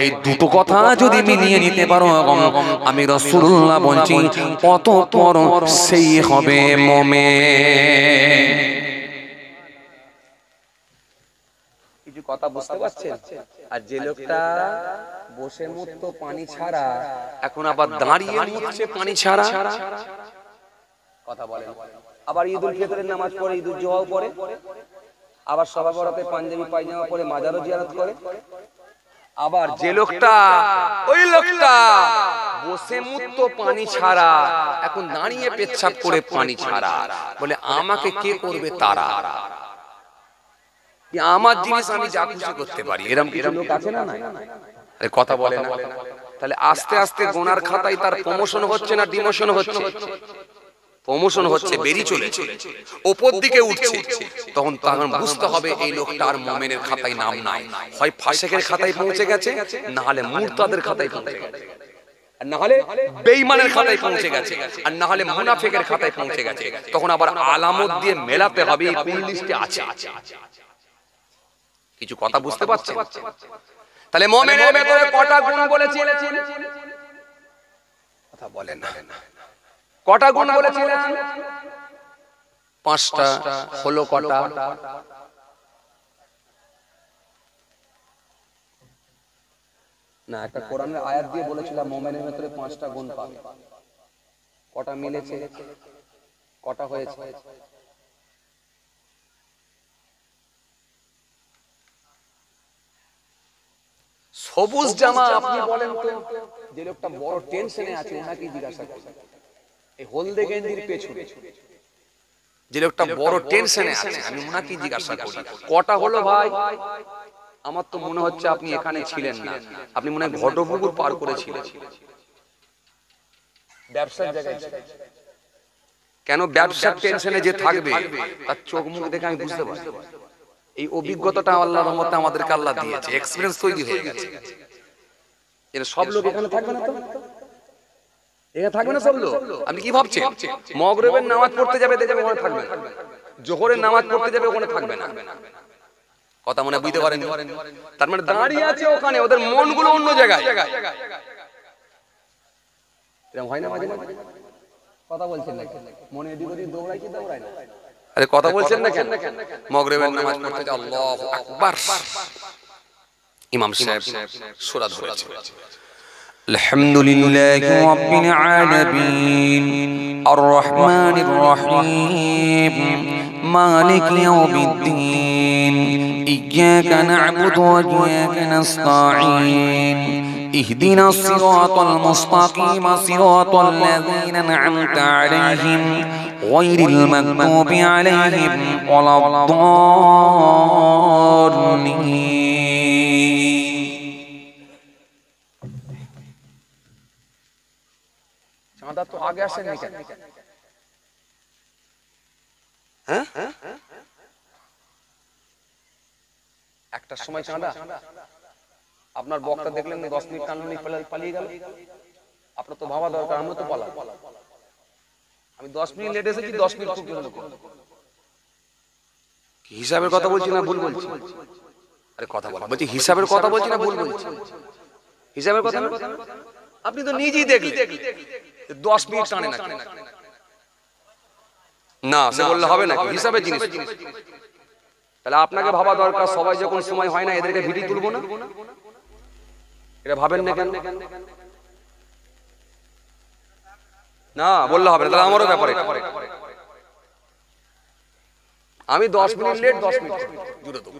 এই দুটো কথা যদি মিলিয়ে নিতে পারো, আমি রাসূলুল্লাহ বলছি কত বড় সেই হবে মুমিন। কিছু কথা বুঝতে পারছেন? আর যে লোকটা বসে মুততো পানি ছাড়া, এখন আবার দাঁড়িয়ে মুতছে পানি ছাড়া, কথা বলেন। আবার ঈদুল ফিতরের নামাজ পড়ে, ঈদুল জুহাও পড়ে, আবার সবে বরাতে পাঞ্জাবি পায়জামা পরে মাজারও জিয়ারত করে। আবার যে লোকটা, ওই লোকটা বসে মুততো পানি ছাড়া, এখন দাঁড়িয়ে পেচ্ছাপ করে পানি ছাড়া, বলে আমাকে কে করবে তারা, আমার জিনিস আমি যা খুশি করতে পারি, এরকম কিছু লোক আছে না? আরে কথা বলে না। তাহলে আস্তে আস্তে গোনার খাতায় তার প্রমোশন হচ্ছে না ডিমোশন হচ্ছে? প্রমোশন হচ্ছে, বেরিয়ে চলেছে, উপর দিকে উঠছে। তখন বুঝতে হবে এই লোকটা আর মুমিনের খাতায় নাম নাই, হয় ফাসিকের খাতায় পৌঁছে গেছে, না হলে মুরতাদের খাতায় পৌঁছে গেছে, আর না হলে বেঈমানের খাতায় পৌঁছে গেছে, আর না হলে মুনাফিকের খাতায় পৌঁছে গেছে। তখন আবার আলামত দিয়ে মেলাতে হবে কোন লিস্টে আছে। কিছু কথা বুঝতে পারছেন? তাহলে মুমিনের ভেতরে কটা গুণ বলেছি? কথা বলেন না। কটা গুণ বলেছিলেন? পাঁচটা। হলো কটা? না, একটা কোরআনের আয়াত দিয়ে বলেছিলাম মুমিনের ভেতরে পাঁচটা গুণ পাবে। কটা মিলেছে? কটা হয়েছে? সবুজ জামা আপনি বলেন তো, যে লোকটা বড় টেনশনে আছে ওনাকে জিজ্ঞাসা করুন। এই হলদে গেঞ্জির পেছনে যে লোকটা বড় টেনশনে আছে, আমি ওনাকে জিজ্ঞাসা করি কটা হলো ভাই? আমার তো মনে হচ্ছে আপনি এখানে ছিলেন না, আপনি মনে হয় ঘটপুকুর পার করেছিলেন, ব্যবসার জায়গায়। কেন ব্যবসার টেনশনে যে থাকবে তার চোখ মুখ দেখে আমি বুঝতে পারি। এই অভিজ্ঞতাটা আল্লাহর রহমতে আমাদেরকে আল্লাহ দিয়েছে, এক্সপেরিয়েন্স তৈরি হয়ে গেছে। এর সব লোক এখানে থাকবে না তো? এখানে থাকবে না সব লোক? আপনি কি ভাবছেন মাগরিবের নামাজ পড়তে যাবে দেখবেন ওখানে থাকবে না, জোহরের নামাজ পড়তে যাবে ওখানে থাকবে না? কথা মনে বুঝতে পারেন? তার মানে দাঁড়িয়ে আছে ওখানে, ওদের মনগুলো অন্য জায়গায়। এরকম হয় না মাঝে মাঝে? কথা বলছেন না, মনে এদিক ওদিক দৌড়ায় কি দৌড়ায় না? আরে কথা বলছেন না কেন? মাগরিবের নামাজ পড়তে যায়, আল্লাহু আকবার, ইমাম সাহেব সূরা ধরেছে, আলহামদুলিল্লাহি রাব্বিল আলামিন আর রহমানির রহিম মালিক ইয়াউমিদ্দিন ইয়্যাকা না'বুদু ওয়া ইয়্যাকা নাস্তাঈন اهدنا الصراط المستقيم صراط الذين أنعمت عليهم غير المغضوب عليهم ولا الضالين। চাঁদা তো আগে আসেন না কেন? হ্যাঁ, একটার সময় চাঁদা, আপনার বক্তা দেখলেন 10 মিনিট কানুনি পালিয়ে গেল, আপনার তো ভাবা দরকার আমি তো পালাম, আমি 10 মিনিট লেট এসেছি, 10 মিনিট খুব জোরে কি হিসাবের কথা বলছি না ভুল বলছি? আরে কথা বলা বলছি, হিসাবের কথা বলছি না ভুল বলছি? হিসাবের কথা আপনি তো নিজেই দেখলেন 10 মিনিট টানে না, না সে বললে হবে না, হিসাবের জিনিস। তাহলে আপনাকে ভাবা দরকার সবাই যখন সময় হয় না এদেরকে ভিডিও তুলবো না, এটা ভাবেন না কেন? না বললে হবে না, তাহলে আমারও ব্যাপারে আমি 10 মিনিট লেট, 10 মিনিট জুড়ে দেবো।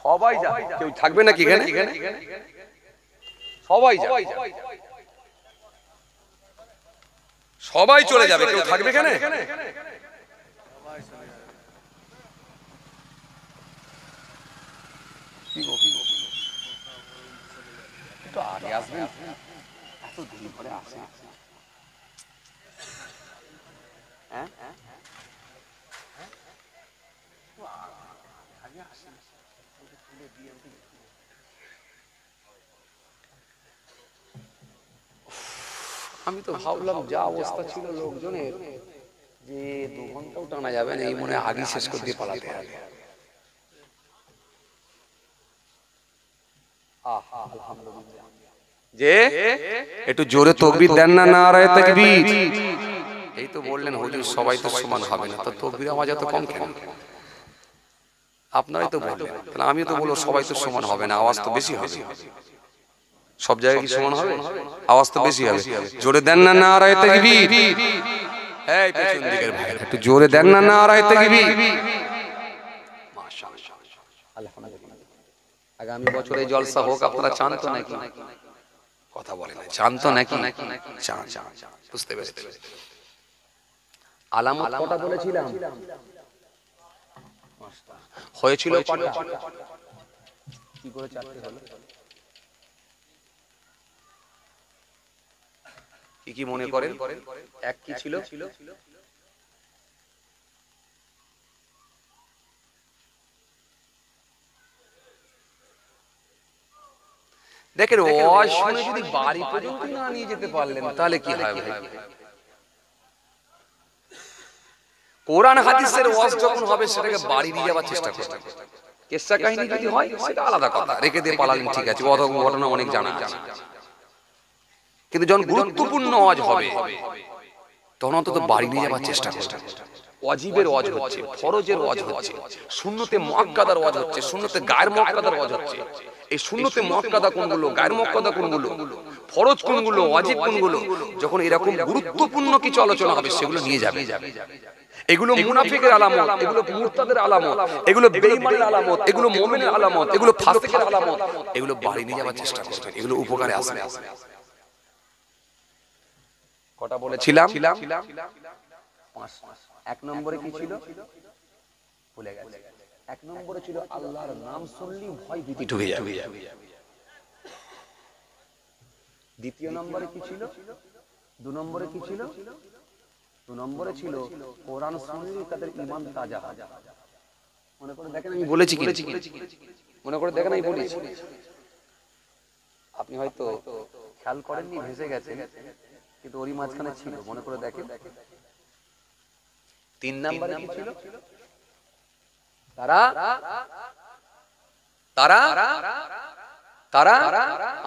সবাই যায়, কেউ থাকবে নাকি এখানে? সবাই যায়, সবাই চলে যাবে, কেউ থাকবে এখানে? একটু আগে আসবেন, এত দেরি করে আসে। হ্যাঁ আমি তো ভাবলাম যা অবস্থা ছিল লোকজনের যে 2 ঘন্টাও টানা যাবে না, এই মনে আগে শেষ করে দিয়ে পালাতে হবে। আলহামদুলিল্লাহ, যে একটু জোরে তাকবীর দেন না, নারায়ে তাকবীর। এই তো বললেন হুজুর সবাই তো সমান হবে না, তো তাকবীর আওয়াজ এত কম কেন? আপনারাই তো বললেন, তাহলে আমি তো বলবো সবাই তো সমান হবে না, আওয়াজ তো বেশি হবে। সব জায়গায় কি সমান হবে? আওয়াজ তো বেশি হবে। জোরে দেন না, নারায়ে তাকবীর। এই পেছন দিকের ভাই একটু জোরে দেন না, নারায়ে তাকবীর। মাশাআল্লাহ, আলহামদুলিল্লাহ। আগামী বছরে জলসা হোক, আপনারা চান তো নাকি? কথা বলেন না, চান তো নাকি? চান, বুঝতে পেরেছি। আলামত কটা বলেছিলাম? হয়েছিল কটা? কি করে চারটে হলো? কি কি মনে করেন? এক কি ছিল? দেখেন ওয়াজ শুনে যদি বাড়ি পর্যন্ত না নিয়ে যেতে পারলেন তাহলে কি হবে? কোরআন হাদিসের ওয়াজ যখন হবে সেটাকে বাড়ি নিয়ে যাওয়ার চেষ্টা করতে হবে। কিসসা কাহিনী যদি হয় সেটা আলাদা কথা, রেখে দিয়ে পালালেন ঠিক আছে, অত ঘটনা অনেক জানা আছে। কিন্তু যখন গুরুত্বপূর্ণ ওয়াজ হবে তখন অন্তত বাড়ি নিয়ে যাওয়ার চেষ্টা করতে হবে। ওয়াজিবের ওয়াজ হচ্ছে, ফরজের ওয়াজ হচ্ছে, সুন্নতে মুআক্কাদার ওয়াজ হচ্ছে, সুন্নতে গায়ের মুআক্কাদার ওয়াজ হচ্ছে। এই সুন্নতে মুআক্কাদা কোনগুলো, গায়ের মুআক্কাদা কোনগুলো, ফরজ কোনগুলো, ওয়াজিব কোনগুলো, যখন এরকম গুরুত্বপূর্ণ কিছু আলোচনা হবে সেগুলো নিয়ে যাবে। এগুলো মুনাফিকের আলামত, এগুলো মুরতাদের আলামত, এগুলো বেঈমানের আলামত, এগুলো মুমিনের আলামত, এগুলো ফাসিকের আলামত, এগুলো বাড়ি নিয়ে যাওয়ার চেষ্টা করবেন, এগুলো উপকারে আসবে। কটা বলেছিলাম? 5। 1 নম্বরে কি ছিল? ভুলে গেছি। 1 নম্বরে ছিল আল্লাহর নাম শুনলেই ভয় ভীতি ঢুকে যাবে। 2 নম্বরে কি ছিল? 2 নম্বরে কি ছিল? 2 নম্বরে ছিল কোরআন শুনলেই তাদের ঈমান তাজা হয়। মনে করে দেখেন আমি বলেছি কি? মনে করে দেখেন আমি বলেছি। আপনি হয়তো খেয়াল করেননি, ভেসে গেছেন, কিন্তু ওরই মাঝখানে ছিল, মনে করে দেখেন। 3 নম্বরে কি ছিল? তারা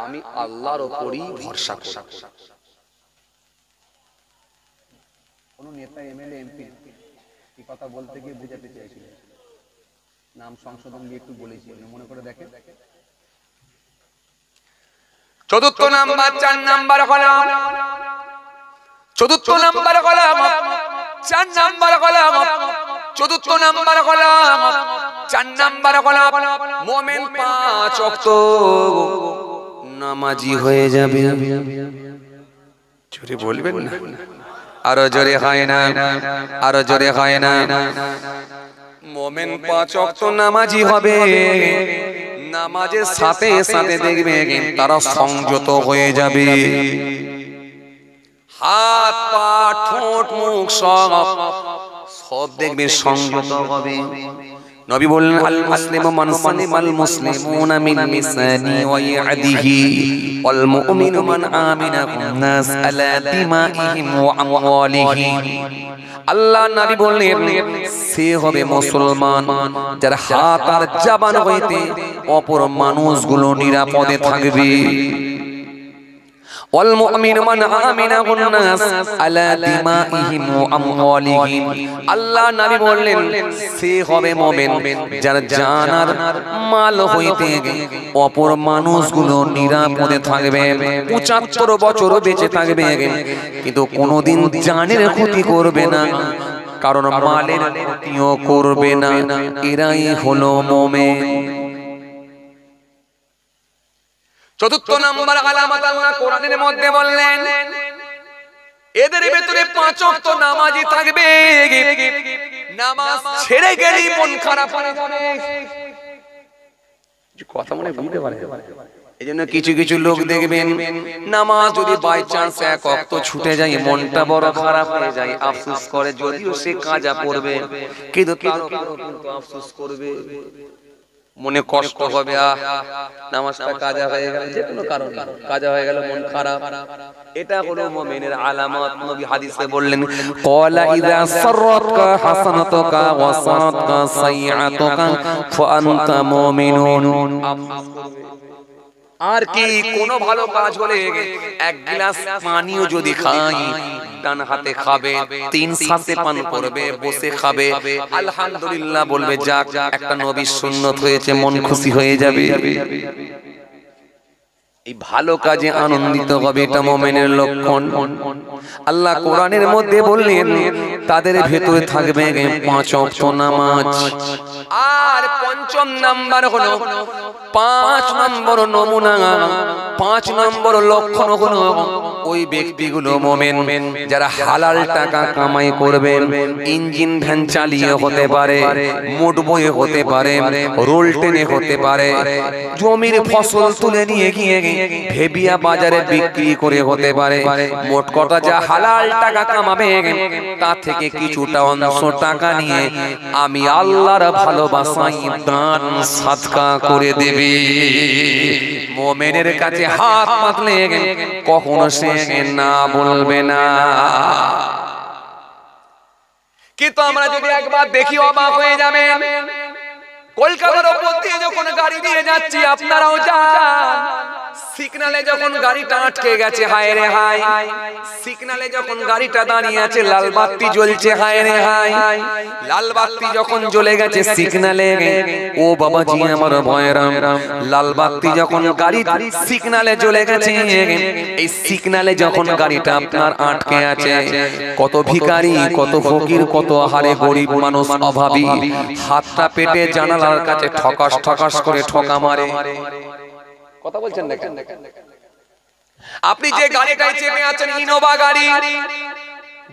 আমি আল্লাহর উপরই ভরসা করি। কোন নেতা, এমএলএ, এমপি এই কথা বলতে গিয়ে বুঝাতে চেয়েছিল, নাম সংশোধন দিয়ে একটু বলেছি, মনে করে দেখেন। 4 number, 4 number column, 4 number column, 4 number column, 4 number column, 4 number column. মুমিন 5 ওয়াক্ত নামাজি হয়ে যাবে। জোরে বলবেন না, আরো জোরে হয় না, আরো জোরে হয় না। মুমিন 5 ওয়াক্ত নামাজি হবে, নামাজের সাথে সাথে দেখবে তারা সংযত হয়ে যাবে। হাত পা ঠোঁট মুখ সব সব দেখবে সংযত হবে। নবী বললেন আল মুসলিমু মান সালিমাল মুসলিমুনা মিন লিসানি ওয়া ইয়াদিহি ওয়াল মুমিনু মান আমিনা নাস আলা দিমাইহিম ওয়া আমওয়ালিহিম। আল্লাহ নবী বললেন সে হবে মুসলমান যার হাত আর জবান হইতে অপর মানুষগুলো নিরাপদে থাকবে। والمؤمن من آمنه الناس على دمائهم وأموالهم। আল্লাহ নবী বললেন সে হবে মুমিন যার জান আর মাল হইতে অপর মানুষগুলো নিরাপদে থাকবে, 75 বছর বেঁচে থাকবে, কিন্তু কোনোদিন জানের ক্ষতি করবে না, কারণ মালের ক্ষতিও করবে না। এরাই হলো মুমিন। চতুর্থ নম্বর আলামত আল্লাহ কোরআনের মধ্যে বললেন এদের ভিতরে 5 ওয়াক্ত নামাজি থাকবে, নামাজ ছেড়ে গেলেই মন খারাপ হয়ে যাবে। কথা মনে বুঝতে পারে, এইজন্য কিছু কিছু লোক দেখবেন নামাজ যদি বাই চান্স এক ওয়াক্ত ছুটে যায় মনটা বড় খারাপ হয়ে যায়, আফসোস করে, যদিও সে কাজা পড়বে কিন্তু আফসোস করবে, মনে কষ্ট হবে, নামাজটা কাজা হয়ে গেল, যে কোনো কারণে কাজা হয়ে গেল, মন খারাপ। এটা হলো মুমিনের আলামত। নবী হাদিসে বললেন ক্বালা ইযা সাররাতকা হাসানাতুকা ওয়া সারাতকা সাইয়্যাতুকা ফাআনতা মুমিনুন। আর কি কোনো ভালো কাজ হলে এক গ্লাস পানিও যদি খাই, ডান হাতে খাবে, 3 শ্বাসে পান করবে, বসে খাবে, আলহামদুলিল্লাহ বলবে, যাক একটা নবীর সুন্নত হয়েছে, মন খুশি হয়ে যাবে। এই ভালো কাজে আনন্দিত হবে, এটা মুমিনের লক্ষণ। আল্লাহ কোরআনের মধ্যে বললেন তাদের ভেতরে থাকবে 5 ওয়াক্ত নামাজ। আর পঞ্চম নাম্বার হলো 5 নম্বর নমুনা, 5 নম্বর লক্ষণ হলো ওই ব্যক্তিগুলো মুমিন যারা হালাল টাকা কামাই করবেন, ইঞ্জিন ভ্যান চালিয়ে হতে পারে, মোট বয়ে হতে পারে, রোল টেনে হতে পারে, জমির ফসল তুলে নিয়ে গিয়ে ভেবিয়া বাজারে বিক্রি করে হতে পারে, মোট কথা যা হালাল টাকা কামাবে তা থেকে কিছুটা অংশ টাকা নিয়ে আমি আল্লাহর ভালোবাসায় দান সাদকা করে দেবে। মুমিনের কাছে হাত পাতলে কখনো সে না বলবে না। কিন্তু আমরা যদি একবার দেখি অবাক হয়ে যাবেন, কলকাতার উপর দিয়ে যখন গাড়ি দিয়ে যাচ্ছি, আপনারাও যান, সিগনালে যখন গাড়িটা আটকে গেছে, হায় রে হায়, সিগনালে যখন গাড়িটা দাঁড়িয়ে আছে, লাল বাতি জ্বলছে, হায় রে হায়, লাল বাতি যখন জ্বলে গেছে সিগনালে, ও বাবাজি আমার ভয়রাম, লাল বাতি যখন গাড়ি সিগনালে জ্বলে গেছে, এই সিগনালে যখন গাড়িটা আপনার আটকে আছে, কত ভিখারি, কত ফকির, কত আহারে গরিব মানুষ, অভাবী, হাতটা পেটে জানালার কাছে ঠকাস ঠকাস করে ঠকা মারে। কথা বলছেন না কেন? আপনি যে গাড়িটায় চেপে আছেন ইনোভা গাড়ি,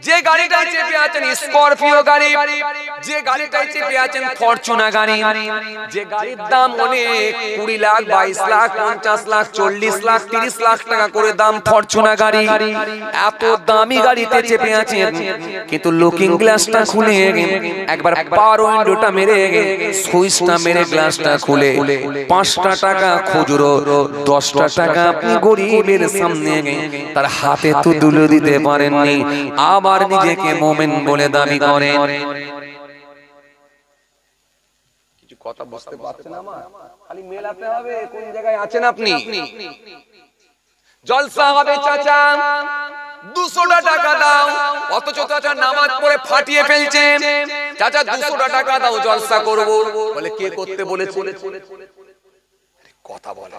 যে গাড়িটায় চেপে আছেন স্করপিও গাড়ি, যে গাড়িটায় চেপে আছেন ফরচুনার গাড়ি, যে গাড়ির দাম অনেক 20 লাখ, 22 লাখ, 50 লাখ, 40 লাখ, 30 লাখ টাকা করে দাম ফরচুনার গাড়ি, এত দামি গাড়িতে চেপে আছেন, কিন্তু লুকিং গ্লাসটা খুলে একবার পাওয়ার উইন্ডোটা মেরে, সুইচটা মেরে গ্লাসটা খুলে 5টা টাকা খুচরো, 10টা টাকা আপনি গরিবের সামনে তার হাতে তো তুলে দিতে পারেননি, আবার নিজেকে মুমিন বলে দাবি করেন। কিছু কথা বুঝতে পারছেন? আমার খালি মেলাতে হবে কোন জায়গায় আছেন আপনি। জলসা হবে চাচা, 200 টাকা দাও, অথচ চাচা নামাজ পড়ে ফাটিয়ে ফেলছেন, চাচা 200 টাকা দাও জলসা করব, বলে কে করতে বলেছে? কথা বলা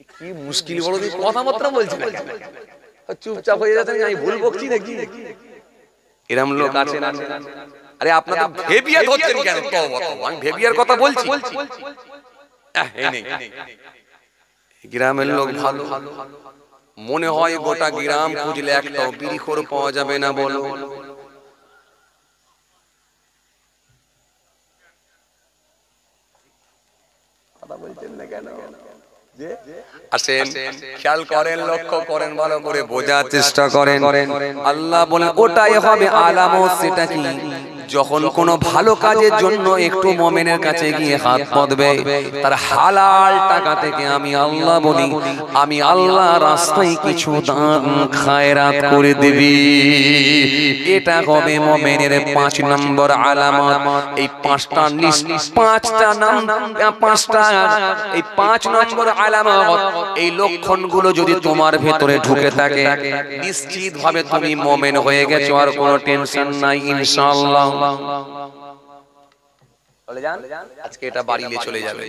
কি মুশকিল, বড় কথাবার্তা বলছি না, চুপচাপ হয়ে যাচ্ছে, আমি ভুল বকছি নাকি? এরকম লোক আছে না? আরে আপনারা ভেবিয়া ধরছেন কেন? আমি ভেবিয়ার কথা বলছি। গ্রামের লোক ভালো, মনে হয় গোটা গ্রাম খুঁজলে একটাও বিড়িখোর পাওয়া যাবে না, বলো? কথা বলছেন না কেন? আসেন, খেয়াল করেন, লক্ষ্য করেন, ভালো করে বোঝার চেষ্টা করেন। আল্লাহ বলেন ওটাই হবে আলামত। সেটা কি? যখন কোনো ভালো কাজের জন্য একটু মুমিনের কাছে গিয়ে হাত পাতবে, তার হালাল টাকা থেকে আমি আল্লাহ বলি, আমি আল্লাহ রাস্তায় কিছু দান খায়রাত করে দেবি। এটা হবে মুমিনের 5 নম্বর আলামত। এই 5টা এই 5 নম্বর আলামত, এই লক্ষণগুলো যদি তোমার ভেতরে ঢুকে থাকে, নিশ্চিত ভাবে তুমি মুমিন হয়ে গেছো, আর কোনো টেনশন নাই ইনশাআল্লাহ। চলে যান, আজকে এটা বাড়ি নিয়ে চলে যাবে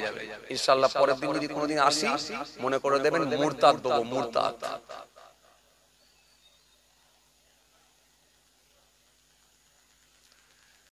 ইনশাআল্লাহ। পরের দিন যদি কোনোদিন আসি, মনে করে দেবেন মুরতাদ দেবো, মুরতাদ।